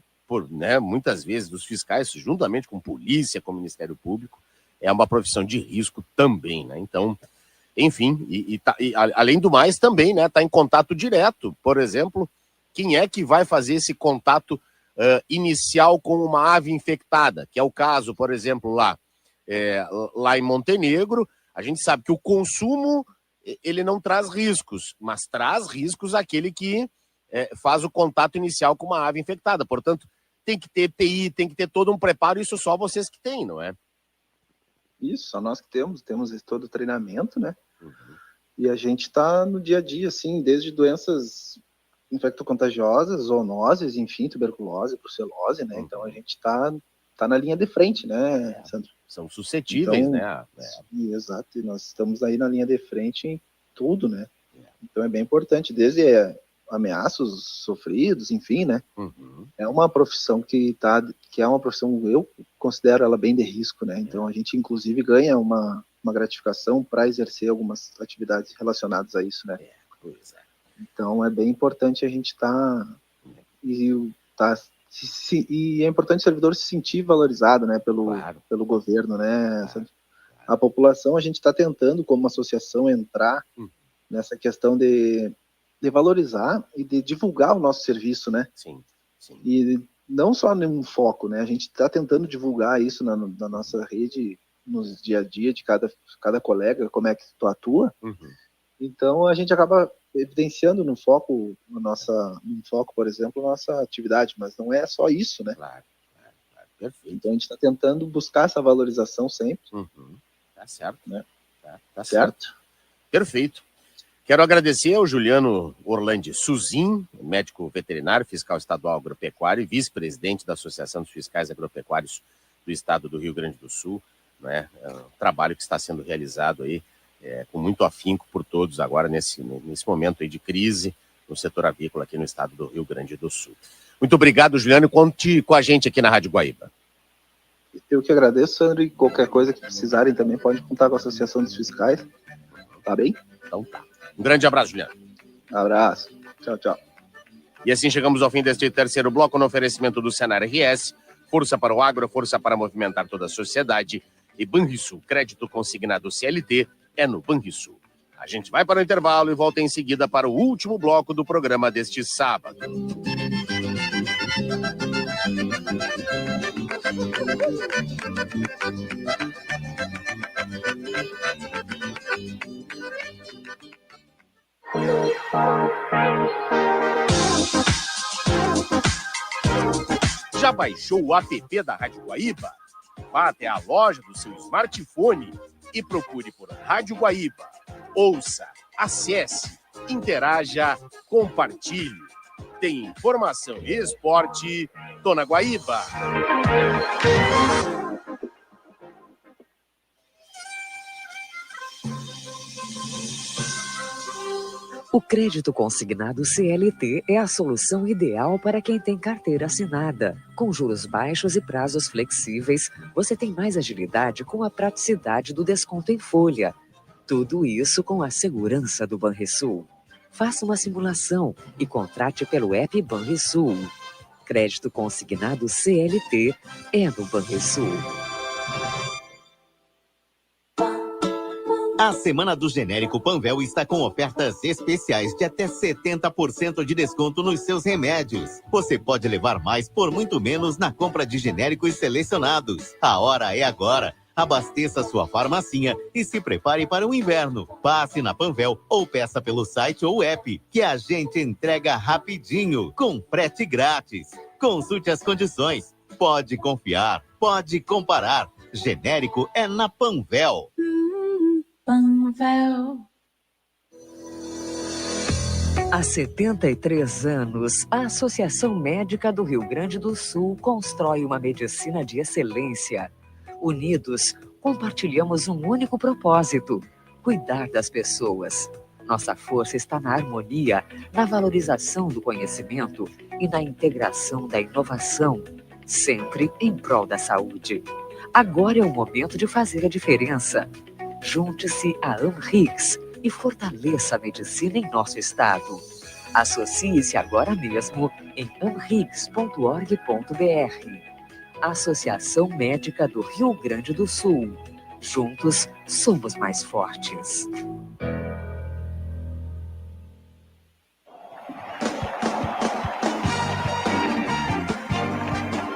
Speaker 2: muitas vezes dos fiscais, juntamente com polícia, com o Ministério Público, é uma profissão de risco também, né? Então, enfim, e além do mais também, né, tá em contato direto. Por exemplo, quem é que vai fazer esse contato inicial com uma ave infectada, que é o caso, por exemplo, lá em Montenegro? A gente sabe que o consumo, ele não traz riscos, mas traz riscos aquele que faz o contato inicial com uma ave infectada. Portanto, tem que ter EPI, tem que ter todo um preparo, isso só vocês que têm, não é?
Speaker 19: Isso, só nós que temos esse todo o treinamento, né? E a gente está no dia a dia, assim, desde doenças infectocontagiosas, zoonoses, enfim, tuberculose, brucelose, né? Então a gente tá na linha de frente, né, Sandro?
Speaker 2: São suscetíveis,
Speaker 19: então,
Speaker 2: né?
Speaker 19: Exato, e nós estamos aí na linha de frente em tudo, né? Então é bem importante, desde ameaços sofridos, enfim, né? É uma profissão que é uma profissão, eu considero ela bem de risco, né? Então a gente inclusive ganha uma gratificação para exercer algumas atividades relacionadas a isso, né? Então é bem importante a gente e é importante o servidor se sentir valorizado, né, pelo governo, né? A população, a gente está tentando como associação entrar nessa questão de valorizar e de divulgar o nosso serviço, né?
Speaker 2: Sim.
Speaker 19: E não só num foco, né? A gente está tentando divulgar isso na nossa rede, no dia a dia de cada colega, como é que tu atua. Então a gente acaba evidenciando no foco, por exemplo, a nossa atividade, mas não é só isso, né?
Speaker 2: Claro. Perfeito.
Speaker 19: Então a gente está tentando buscar essa valorização sempre.
Speaker 2: Tá certo.
Speaker 19: Né?
Speaker 2: Tá certo. Perfeito. Quero agradecer ao Juliano Orlandi Suzin, médico veterinário, fiscal estadual agropecuário e vice-presidente da Associação dos Fiscais Agropecuários do Estado do Rio Grande do Sul, né? É um trabalho que está sendo realizado aí com muito afinco por todos agora nesse momento aí de crise no setor avícola aqui no estado do Rio Grande do Sul. Muito obrigado, Juliano, e conte com a gente aqui na Rádio Guaíba.
Speaker 19: Eu que agradeço, Sandro, e qualquer coisa que precisarem também pode contar com a Associação dos Fiscais, tá bem?
Speaker 2: Então tá. Um grande abraço, Juliano.
Speaker 19: Abraço. Tchau, tchau.
Speaker 2: E assim chegamos ao fim deste terceiro bloco no oferecimento do Senar RS, força para o agro, força para movimentar toda a sociedade, e Banrisul, crédito consignado CLT, é no Banrisul. A gente vai para o intervalo e volta em seguida para o último bloco do programa deste sábado. Já baixou o app da Rádio Guaíba? Vá até a loja do seu smartphone e procure por Rádio Guaíba. Ouça, acesse, interaja, compartilhe. Tem informação e esporte, tô na Guaíba.
Speaker 17: O crédito consignado CLT é a solução ideal para quem tem carteira assinada. Com juros baixos e prazos flexíveis, você tem mais agilidade com a praticidade do desconto em folha. Tudo isso com a segurança do Banrisul. Faça uma simulação e contrate pelo app Banrisul. Crédito consignado CLT é no Banrisul.
Speaker 20: A Semana do Genérico Panvel está com ofertas especiais de até 70% de desconto nos seus remédios. Você pode levar mais por muito menos na compra de genéricos selecionados. A hora é agora. Abasteça sua farmacinha e se prepare para o inverno. Passe na Panvel ou peça pelo site ou app, que a gente entrega rapidinho, com frete grátis. Consulte as condições. Pode confiar, pode comparar. Genérico é na Panvel.
Speaker 17: Panvel. Há 73 anos, a Associação Médica do Rio Grande do Sul constrói uma medicina de excelência. Unidos, compartilhamos um único propósito: cuidar das pessoas. Nossa força está na harmonia, na valorização do conhecimento e na integração da inovação, sempre em prol da saúde. Agora é o momento de fazer a diferença. Junte-se à Amrigs e fortaleça a medicina em nosso estado. Associe-se agora mesmo em amrigs.org.br. Associação Médica do Rio Grande do Sul. Juntos somos mais fortes.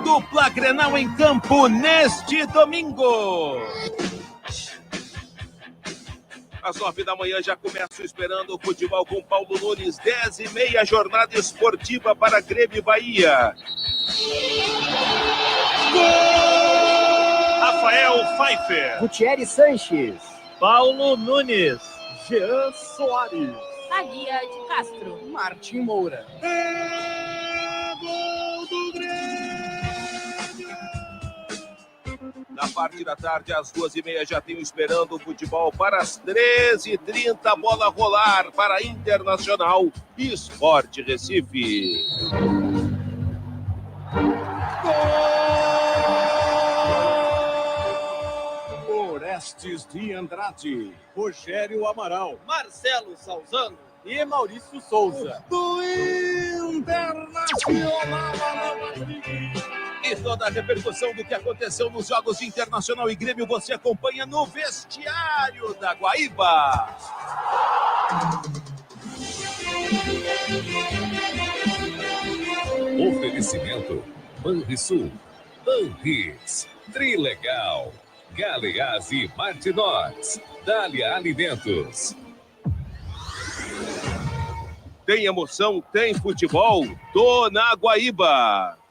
Speaker 8: Dupla Grenal em campo neste domingo. Às 9 da manhã já começo esperando o futebol com Paulo Nunes. 10h30, jornada esportiva para Grêmio e Bahia. Gol! Rafael Pfeiffer.
Speaker 10: Gutierre Sanches. Paulo Nunes. Jean Soares.
Speaker 18: Thalia de Castro.
Speaker 10: Martim Moura.
Speaker 8: É gol do Grêmio! Na parte da tarde, às 2h30, já tenho esperando o futebol para as 13h30, bola rolar para Internacional e Sport Recife.
Speaker 9: Orestes de Andrade, Rogério Amaral,
Speaker 10: Marcelo Salzano e Maurício Souza.
Speaker 9: do Internacional.
Speaker 8: E toda a repercussão do que aconteceu nos jogos de Internacional e Grêmio você acompanha no vestiário da Guaíba.
Speaker 1: Oferecimento Banrisul, Banris, Trilegal, Galeás e Martinox, Dália Alimentos.
Speaker 8: Tem emoção, tem futebol, tô na Guaíba.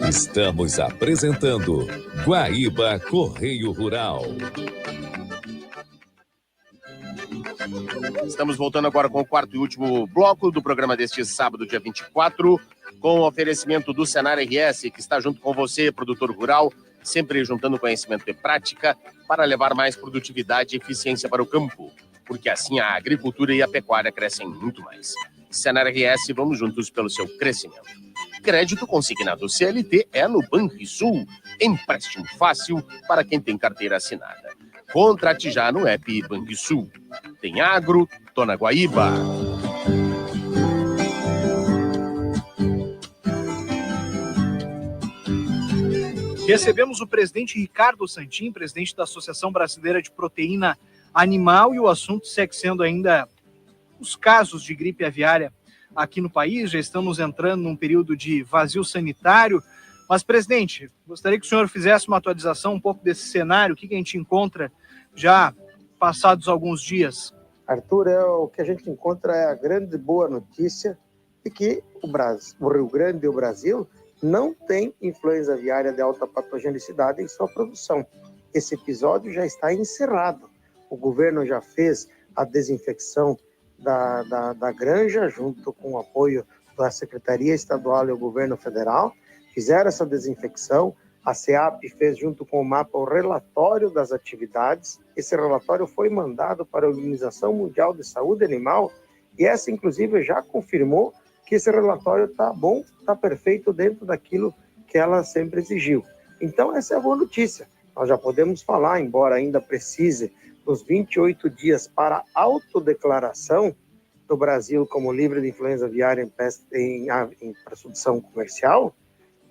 Speaker 1: Estamos apresentando Guaíba Correio Rural.
Speaker 2: Estamos voltando agora com o quarto e último bloco do programa deste sábado, dia 24, com o oferecimento do Senar RS, que está junto com você, produtor rural, sempre juntando conhecimento e prática para levar mais produtividade e eficiência para o campo, porque assim a agricultura e a pecuária crescem muito mais. Senar RS, vamos juntos pelo seu crescimento. Crédito consignado CLT é no Banrisul, empréstimo fácil para quem tem carteira assinada. Contrate já no app Banrisul. Tem agro, tô na Guaíba.
Speaker 21: Recebemos o presidente Ricardo Santin, presidente da Associação Brasileira de Proteína Animal, e o assunto segue sendo ainda os casos de gripe aviária aqui no país. Já estamos entrando num período de vazio sanitário. Mas, presidente, gostaria que o senhor fizesse uma atualização um pouco desse cenário, o que a gente encontra já passados alguns dias.
Speaker 22: Arthur, o que a gente encontra é a grande boa notícia de que o Rio Grande e o Brasil não tem influenza aviária de alta patogenicidade em sua produção. Esse episódio já está encerrado. O governo já fez a desinfecção da granja, junto com o apoio da Secretaria Estadual e o governo federal. Fizeram essa desinfecção. A SEAP fez, junto com o MAPA, o relatório das atividades. Esse relatório foi mandado para a Organização Mundial de Saúde Animal e essa, inclusive, já confirmou que esse relatório está bom, está perfeito dentro daquilo que ela sempre exigiu. Então, essa é a boa notícia. Nós já podemos falar, embora ainda precise dos 28 dias para autodeclaração do Brasil como livre de influenza aviária em produção comercial,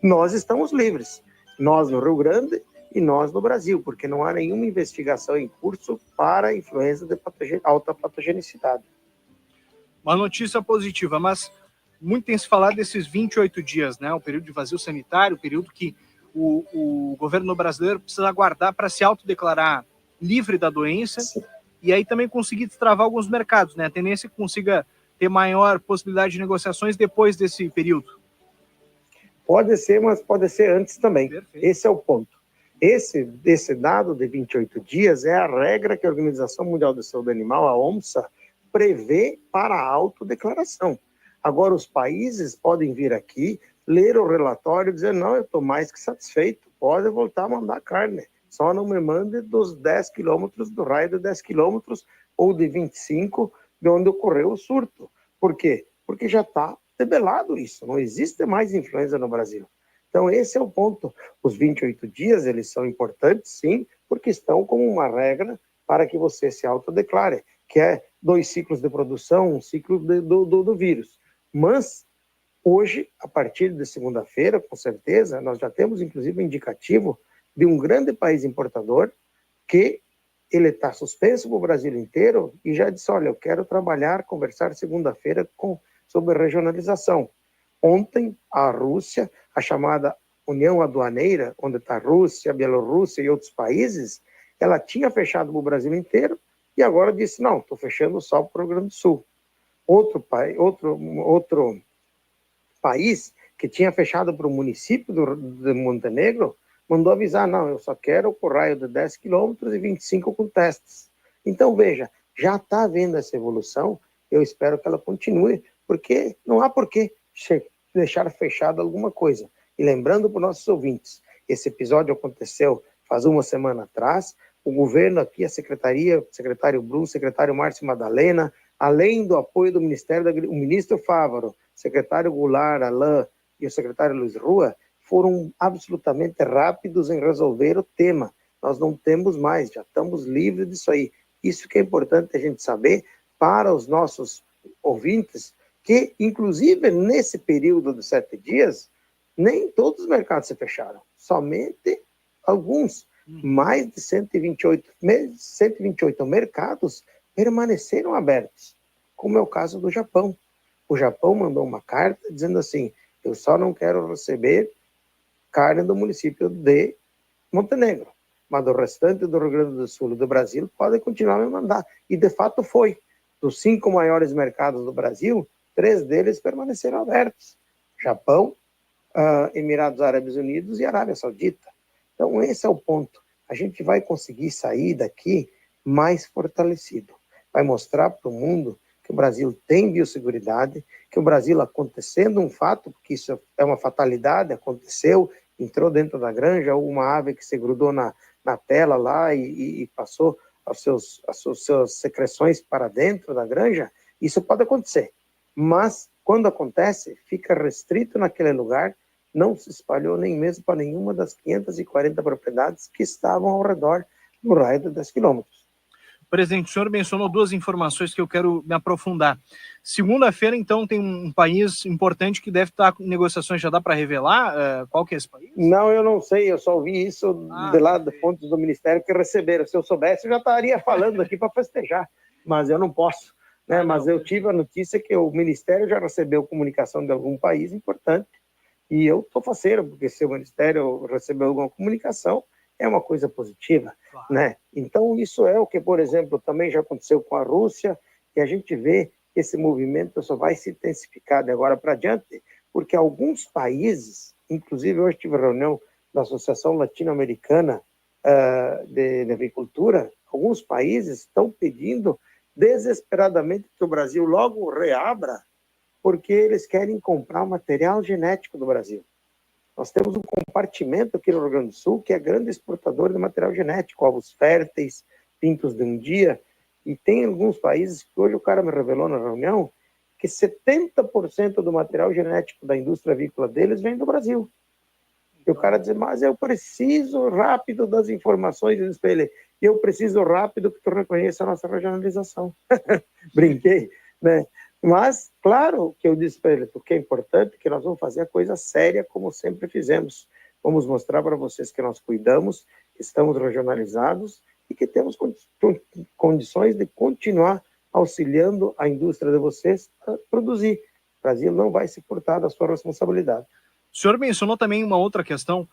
Speaker 22: nós estamos livres. Nós no Rio Grande e nós no Brasil, porque não há nenhuma investigação em curso para influenza de alta patogenicidade.
Speaker 21: Uma notícia positiva, mas muito tem se falado desses 28 dias, né? O período de vazio sanitário, o período que o governo brasileiro precisa aguardar para se autodeclarar livre da doença. Sim. E aí também conseguir destravar alguns mercados, né? A tendência é que consiga ter maior possibilidade de negociações depois desse período.
Speaker 22: Pode ser, mas pode ser antes também. Perfeito. Esse é o ponto. Esse dado de 28 dias é a regra que a Organização Mundial da Saúde Animal, a OMSA, prevê para a autodeclaração. Agora, os países podem vir aqui, ler o relatório e dizer, não, eu estou mais que satisfeito, pode voltar a mandar carne. Só não me mande dos 10 quilômetros, do raio de 10 quilômetros, ou de 25, de onde ocorreu o surto. Por quê? Porque já está debelado isso, não existe mais influenza no Brasil. Então, esse é o ponto. Os 28 dias, eles são importantes, sim, porque estão como uma regra para que você se autodeclare, que é 2 ciclos de produção, um ciclo do vírus. Mas, hoje, a partir de segunda-feira, com certeza, nós já temos, inclusive, um indicativo de um grande país importador que ele está suspenso para o Brasil inteiro e já disse, olha, eu quero trabalhar, conversar segunda-feira sobre regionalização. Ontem, a Rússia, a chamada União Aduaneira, onde está a Rússia, a Bielorrússia e outros países, ela tinha fechado para o Brasil inteiro e agora disse, não, estou fechando só para o Rio Grande do Sul. Outro país que tinha fechado para o município de Montenegro mandou avisar, não, eu só quero o raio de 10 quilômetros e 25 com testes. Então, veja, já está havendo essa evolução, eu espero que ela continue, porque não há por que deixar fechado alguma coisa. E lembrando para os nossos ouvintes, esse episódio aconteceu faz uma semana atrás, o governo aqui, a secretaria, o secretário Bruno, o secretário Márcio Madalena, além do apoio do Ministério o ministro Fávaro, o secretário Goulart, Alain e o secretário Luiz Rua, foram absolutamente rápidos em resolver o tema. Nós não temos mais, já estamos livres disso aí. Isso que é importante a gente saber para os nossos ouvintes, que, inclusive, nesse período de 7 dias, nem todos os mercados se fecharam, somente alguns. Mais de 128 mercados permaneceram abertos, como é o caso do Japão. O Japão mandou uma carta dizendo assim, eu só não quero receber carne do município de Montenegro, mas do restante do Rio Grande do Sul e do Brasil podem continuar a me mandar. E, de fato, foi. Dos 5 maiores mercados do Brasil, 3 deles permaneceram abertos. Japão, Emirados Árabes Unidos e Arábia Saudita. Então, esse é o ponto. A gente vai conseguir sair daqui mais fortalecido. Vai mostrar para o mundo que o Brasil tem biosseguridade, que o Brasil, acontecendo um fato, porque isso é uma fatalidade, aconteceu, entrou dentro da granja, uma ave que se grudou na tela lá e passou as suas secreções para dentro da granja, isso pode acontecer. Mas, quando acontece, fica restrito naquele lugar, não se espalhou nem mesmo para nenhuma das 540 propriedades que estavam ao redor do raio de 10 quilômetros.
Speaker 21: Presidente, o senhor mencionou duas informações que eu quero me aprofundar. Segunda-feira, então, tem um país importante que deve estar com negociações, já dá para revelar qual que é esse país?
Speaker 22: Não, eu não sei, eu só ouvi isso de lá de fontes do Ministério que receberam. Se eu soubesse, eu já estaria falando aqui para festejar, mas eu não posso. Né? Mas eu tive a notícia que o Ministério já recebeu comunicação de algum país importante e eu estou faceiro, porque se o Ministério recebeu alguma comunicação, é uma coisa positiva, né? Então, isso é o que, por exemplo, também já aconteceu com a Rússia, e a gente vê que esse movimento só vai se intensificar de agora para diante, porque alguns países, inclusive hoje tive reunião da Associação Latino-Americana de Agricultura, alguns países estão pedindo desesperadamente que o Brasil logo reabra, porque eles querem comprar material genético do Brasil. Nós temos um compartimento aqui no Rio Grande do Sul que é grande exportador de material genético, ovos férteis, pintos de um dia, e tem alguns países que hoje o cara me revelou na reunião que 70% do material genético da indústria avícola deles vem do Brasil. E o cara diz, mas eu preciso rápido das informações, eu disse para ele, eu preciso rápido que tu reconheça a nossa regionalização. Brinquei, né? Mas, claro, que eu disse para ele, porque é importante que nós vamos fazer a coisa séria, como sempre fizemos. Vamos mostrar para vocês que nós cuidamos, que estamos regionalizados e que temos condições de continuar auxiliando a indústria de vocês a produzir. O Brasil não vai se furtar da sua responsabilidade.
Speaker 21: O senhor mencionou também uma outra questão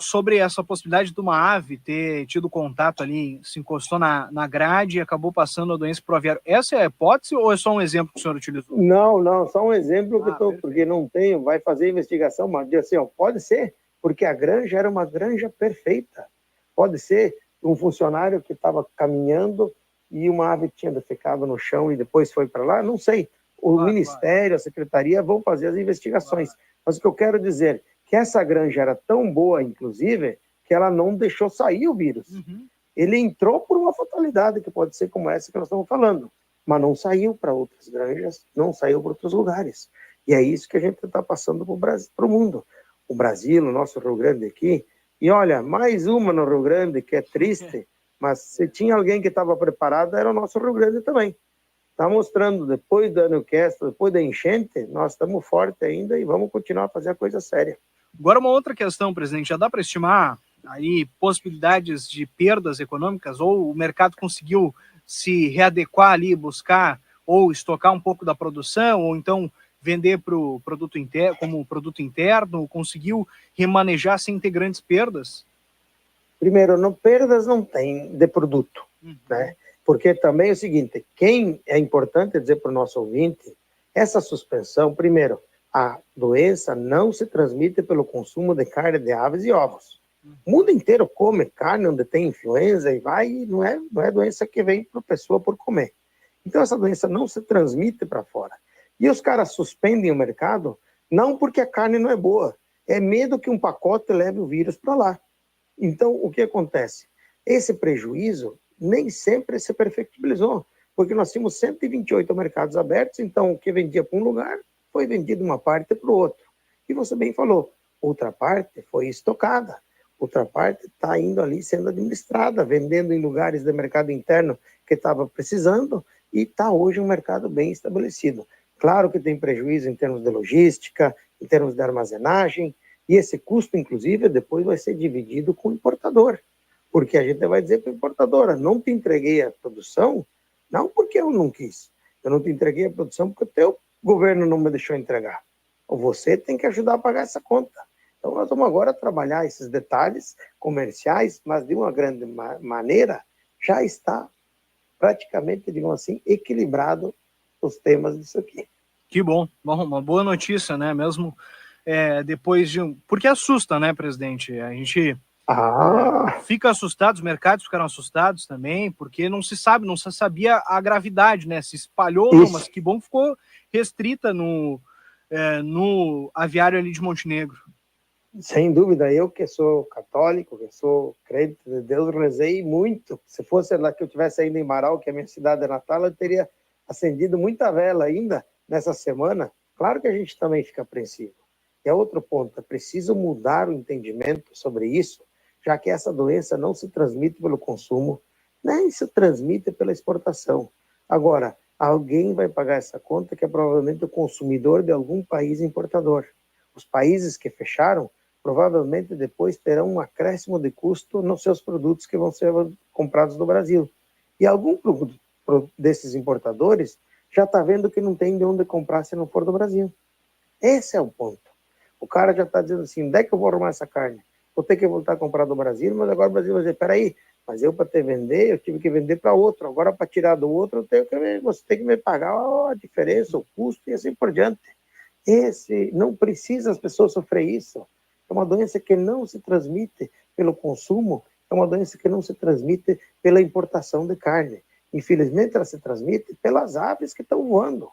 Speaker 21: sobre essa possibilidade de uma ave ter tido contato ali, se encostou na grade e acabou passando a doença para o aviário. Essa é a hipótese ou é só um exemplo que o senhor utilizou?
Speaker 22: Não, só um exemplo porque não tenho, vai fazer investigação, mas assim, pode ser, porque a granja era uma granja perfeita. Pode ser um funcionário que estava caminhando e uma ave tinha defecado no chão e depois foi para lá, não sei. O Ministério, a Secretaria vão fazer as investigações. Mas o que eu quero dizer que essa granja era tão boa, inclusive, que ela não deixou sair o vírus. Ele entrou por uma fatalidade, que pode ser como essa que nós estamos falando, mas não saiu para outras granjas, não saiu para outros lugares. E é isso que a gente está passando para o mundo. O Brasil, o nosso Rio Grande aqui, e olha, mais uma no Rio Grande, que é triste, mas se tinha alguém que estava preparado, era o nosso Rio Grande também. Está mostrando, depois do ano que depois da enchente, nós estamos fortes ainda e vamos continuar a fazer a coisa séria.
Speaker 21: Agora, uma outra questão, presidente, já dá para estimar aí possibilidades de perdas econômicas ou o mercado conseguiu se readequar ali, buscar ou estocar um pouco da produção ou então vender para o produto interno, como produto interno, conseguiu remanejar sem ter grandes perdas?
Speaker 22: Primeiro, perdas não tem de produto, né? Porque também é o seguinte, é importante dizer para o nosso ouvinte, essa suspensão, primeiro, a doença não se transmite pelo consumo de carne de aves e ovos. O mundo inteiro come carne onde tem influenza e não é doença que vem para a pessoa por comer. Então essa doença não se transmite para fora. E os caras suspendem o mercado não porque a carne não é boa, é medo que um pacote leve o vírus para lá. Então o que acontece? Esse prejuízo nem sempre se perfectibilizou, porque nós tínhamos 128 mercados abertos, então o que vendia para um lugar foi vendido uma parte para o outro. E você bem falou, outra parte foi estocada, outra parte está indo ali sendo administrada, vendendo em lugares de mercado interno que estava precisando e está hoje um mercado bem estabelecido. Claro que tem prejuízo em termos de logística, em termos de armazenagem, e esse custo, inclusive, depois vai ser dividido com o importador. Porque a gente vai dizer para a importadora, não te entreguei a produção, não porque eu não quis. Eu não te entreguei a produção porque o teu governo não me deixou entregar. Você tem que ajudar a pagar essa conta. Então nós vamos agora trabalhar esses detalhes comerciais, mas de uma grande maneira já está praticamente, digamos assim, equilibrado os temas disso aqui.
Speaker 21: Que bom. Uma boa notícia, né? Mesmo depois de porque assusta, né, presidente? A gente fica assustado, os mercados ficaram assustados também, porque não se sabia a gravidade, né? Se espalhou, mas que bom que ficou restrita no aviário ali de Montenegro.
Speaker 22: Sem dúvida, eu que sou católico, que sou crente de Deus, rezei muito. Se fosse lá que eu tivesse ainda em Marau, que é a minha cidade natal, eu teria acendido muita vela ainda nessa semana. Claro que a gente também fica apreensivo. E é outro ponto, é preciso mudar o entendimento sobre isso, já que essa doença não se transmite pelo consumo, nem se transmite pela exportação. Agora, alguém vai pagar essa conta que é provavelmente o consumidor de algum país importador. Os países que fecharam provavelmente depois terão um acréscimo de custo nos seus produtos que vão ser comprados no Brasil. E algum desses importadores já está vendo que não tem de onde comprar se não for do Brasil. Esse é o ponto. O cara já está dizendo assim, onde é que eu vou arrumar essa carne? Vou ter que voltar a comprar do Brasil, mas agora o Brasil vai dizer, peraí, mas eu para te vender, eu tive que vender para outro, agora para tirar do outro, você tem que me pagar a diferença, o custo e assim por diante. Não precisa as pessoas sofrer isso. É uma doença que não se transmite pelo consumo, é uma doença que não se transmite pela importação de carne. Infelizmente, ela se transmite pelas aves que estão voando.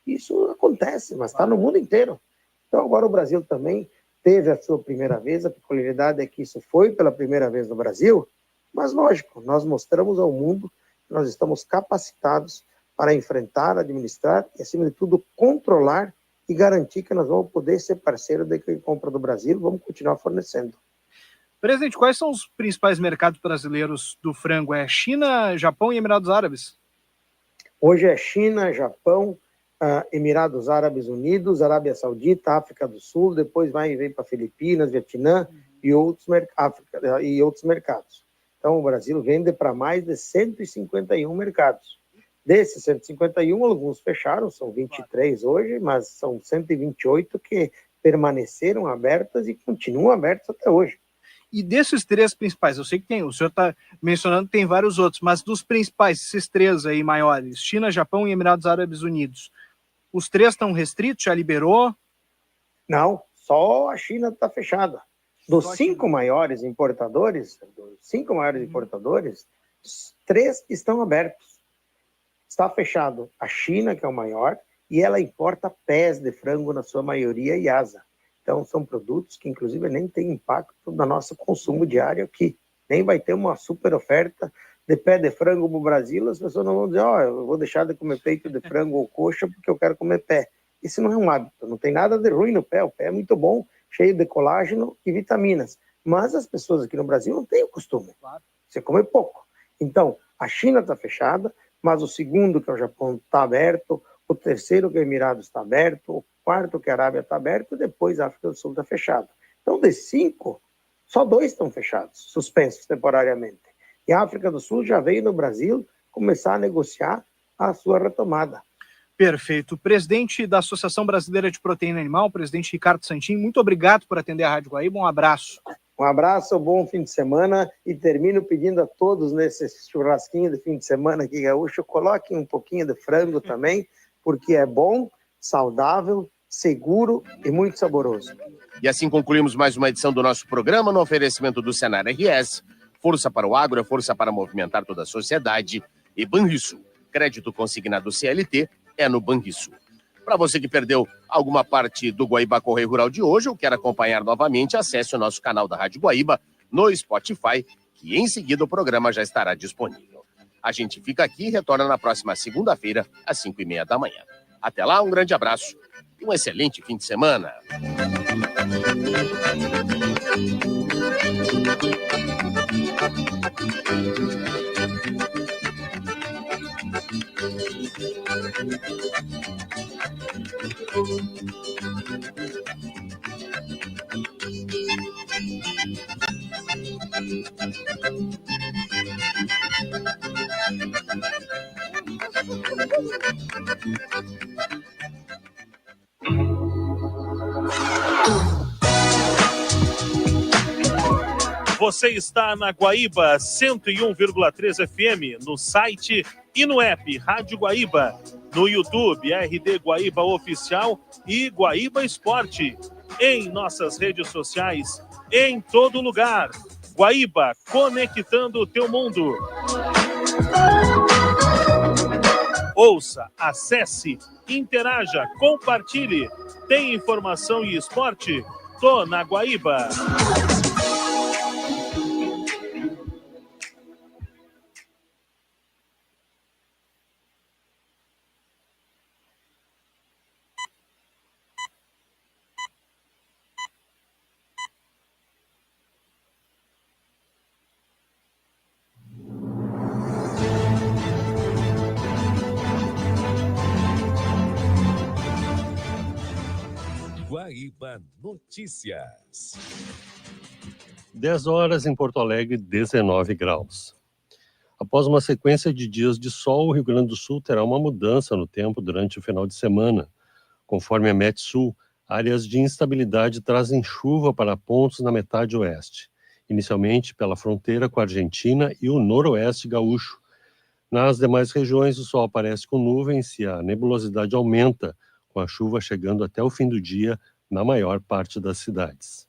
Speaker 22: Isso acontece, mas está no mundo inteiro. Então, agora o Brasil também teve a sua primeira vez, a peculiaridade é que isso foi pela primeira vez no Brasil, mas, lógico, nós mostramos ao mundo que nós estamos capacitados para enfrentar, administrar e, acima de tudo, controlar e garantir que nós vamos poder ser parceiro da compra do Brasil, vamos continuar fornecendo.
Speaker 21: Presidente, quais são os principais mercados brasileiros do frango? É China, Japão e Emirados Árabes?
Speaker 22: Hoje é China, Japão, Emirados Árabes Unidos, Arábia Saudita, África do Sul, depois vem para Filipinas, Vietnã e outros mercados. Então, o Brasil vende para mais de 151 mercados. Desses 151, alguns fecharam, são 23 hoje, mas são 128 que permaneceram abertas e continuam abertas até hoje.
Speaker 21: E desses três principais, eu sei que tem, o senhor está mencionando que tem vários outros, mas dos principais, esses três aí maiores, China, Japão e Emirados Árabes Unidos, os três estão restritos? Já liberou?
Speaker 22: Não, só a China está fechada. Dos cinco maiores importadores, três estão abertos. Está fechado a China, que é o maior, e ela importa pés de frango, na sua maioria, e asa. Então, são produtos que, inclusive, nem têm impacto no nosso consumo diário aqui. Nem vai ter uma super oferta de pé de frango no Brasil, as pessoas não vão dizer, eu vou deixar de comer peito de frango ou coxa porque eu quero comer pé. Isso não é um hábito, não tem nada de ruim no pé, o pé é muito bom, cheio de colágeno e vitaminas. Mas as pessoas aqui no Brasil não têm o costume. Você come pouco. Então, a China está fechada, mas o segundo, que é o Japão, está aberto, o terceiro, que é o Emirados, está aberto, o quarto, que é a Arábia, está aberto, e depois a África do Sul está fechado. Então, desses 5, só 2 estão fechados, suspensos temporariamente. E a África do Sul já veio no Brasil começar a negociar a sua retomada.
Speaker 21: Perfeito. Presidente da Associação Brasileira de Proteína Animal, presidente Ricardo Santin, muito obrigado por atender a Rádio Guaíba, um abraço.
Speaker 22: Um abraço, bom fim de semana, e termino pedindo a todos nesse churrasquinho de fim de semana aqui, gaúcho, coloquem um pouquinho de frango também, porque é bom, saudável, seguro e muito saboroso.
Speaker 2: E assim concluímos mais uma edição do nosso programa no oferecimento do Senar RS, força para o agro, força para movimentar toda a sociedade, e Banrisul, crédito consignado CLT, é no Banrisul. Para você que perdeu alguma parte do Guaíba Correio Rural de hoje ou quer acompanhar novamente, acesse o nosso canal da Rádio Guaíba no Spotify, que em seguida o programa já estará disponível. A gente fica aqui e retorna na próxima segunda-feira, às 5h30 da manhã. Até lá, um grande abraço e um excelente fim de semana.
Speaker 8: Você está na Guaíba 101,3 FM, no site e no app Rádio Guaíba, no YouTube RD Guaíba Oficial e Guaíba Esporte, em nossas redes sociais, em todo lugar. Guaíba, conectando o teu mundo. Ouça, acesse, interaja, compartilhe. Tem informação e esporte? Tô na Guaíba.
Speaker 1: Guaíba Notícias.
Speaker 12: 10 horas em Porto Alegre, 19 graus. Após uma sequência de dias de sol, o Rio Grande do Sul terá uma mudança no tempo durante o final de semana. Conforme a Metsul, áreas de instabilidade trazem chuva para pontos na metade oeste, inicialmente pela fronteira com a Argentina e o noroeste gaúcho. Nas demais regiões, o sol aparece com nuvens e a nebulosidade aumenta, com a chuva chegando até o fim do dia na maior parte das cidades.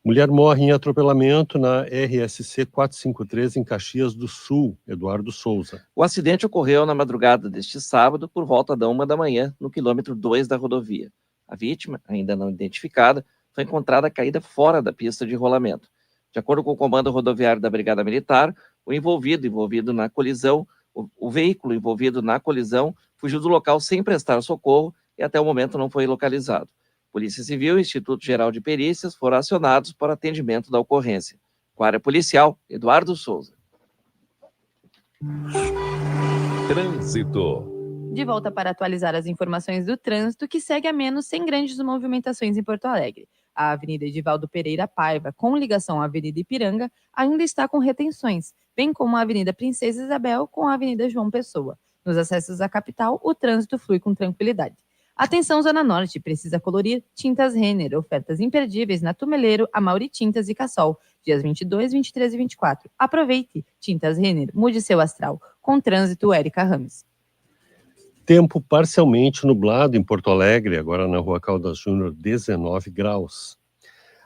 Speaker 12: Mulher morre em atropelamento na RSC 453 em Caxias do Sul. Eduardo Souza.
Speaker 13: O acidente ocorreu na madrugada deste sábado, por volta da 1 da manhã, no quilômetro 2 da rodovia. A vítima, ainda não identificada, foi encontrada caída fora da pista de rolamento. De acordo com o comando rodoviário da Brigada Militar, o veículo envolvido na colisão fugiu do local sem prestar socorro e até o momento não foi localizado. Polícia Civil e Instituto Geral de Perícias foram acionados para atendimento da ocorrência. Com a área policial, Eduardo Souza.
Speaker 1: Trânsito.
Speaker 11: De volta para atualizar as informações do trânsito, que segue a menos sem grandes movimentações em Porto Alegre. A Avenida Edivaldo Pereira Paiva, com ligação à Avenida Ipiranga, ainda está com retenções, bem como a Avenida Princesa Isabel com a Avenida João Pessoa. Nos acessos à capital, o trânsito flui com tranquilidade. Atenção, Zona Norte, precisa colorir Tintas Renner, ofertas imperdíveis na Tumeleiro, Amauri Tintas e Cassol, dias 22, 23 e 24. Aproveite! Tintas Renner, mude seu astral. Com trânsito, Érica Rames.
Speaker 12: Tempo parcialmente nublado em Porto Alegre, agora na Rua Caldas Júnior, 19 graus.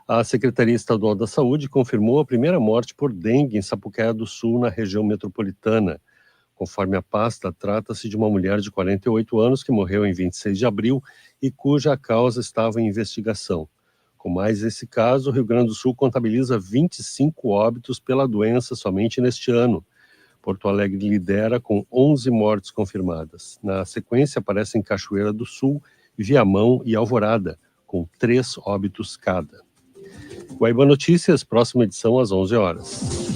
Speaker 12: A Secretaria Estadual da Saúde confirmou a primeira morte por dengue em Sapucaia do Sul, na região metropolitana. Conforme a pasta, trata-se de uma mulher de 48 anos que morreu em 26 de abril e cuja causa estava em investigação. Com mais esse caso, o Rio Grande do Sul contabiliza 25 óbitos pela doença somente neste ano. Porto Alegre lidera com 11 mortes confirmadas. Na sequência, aparecem Cachoeira do Sul, Viamão e Alvorada, com 3 óbitos cada. Guaíba Notícias, próxima edição às 11 horas.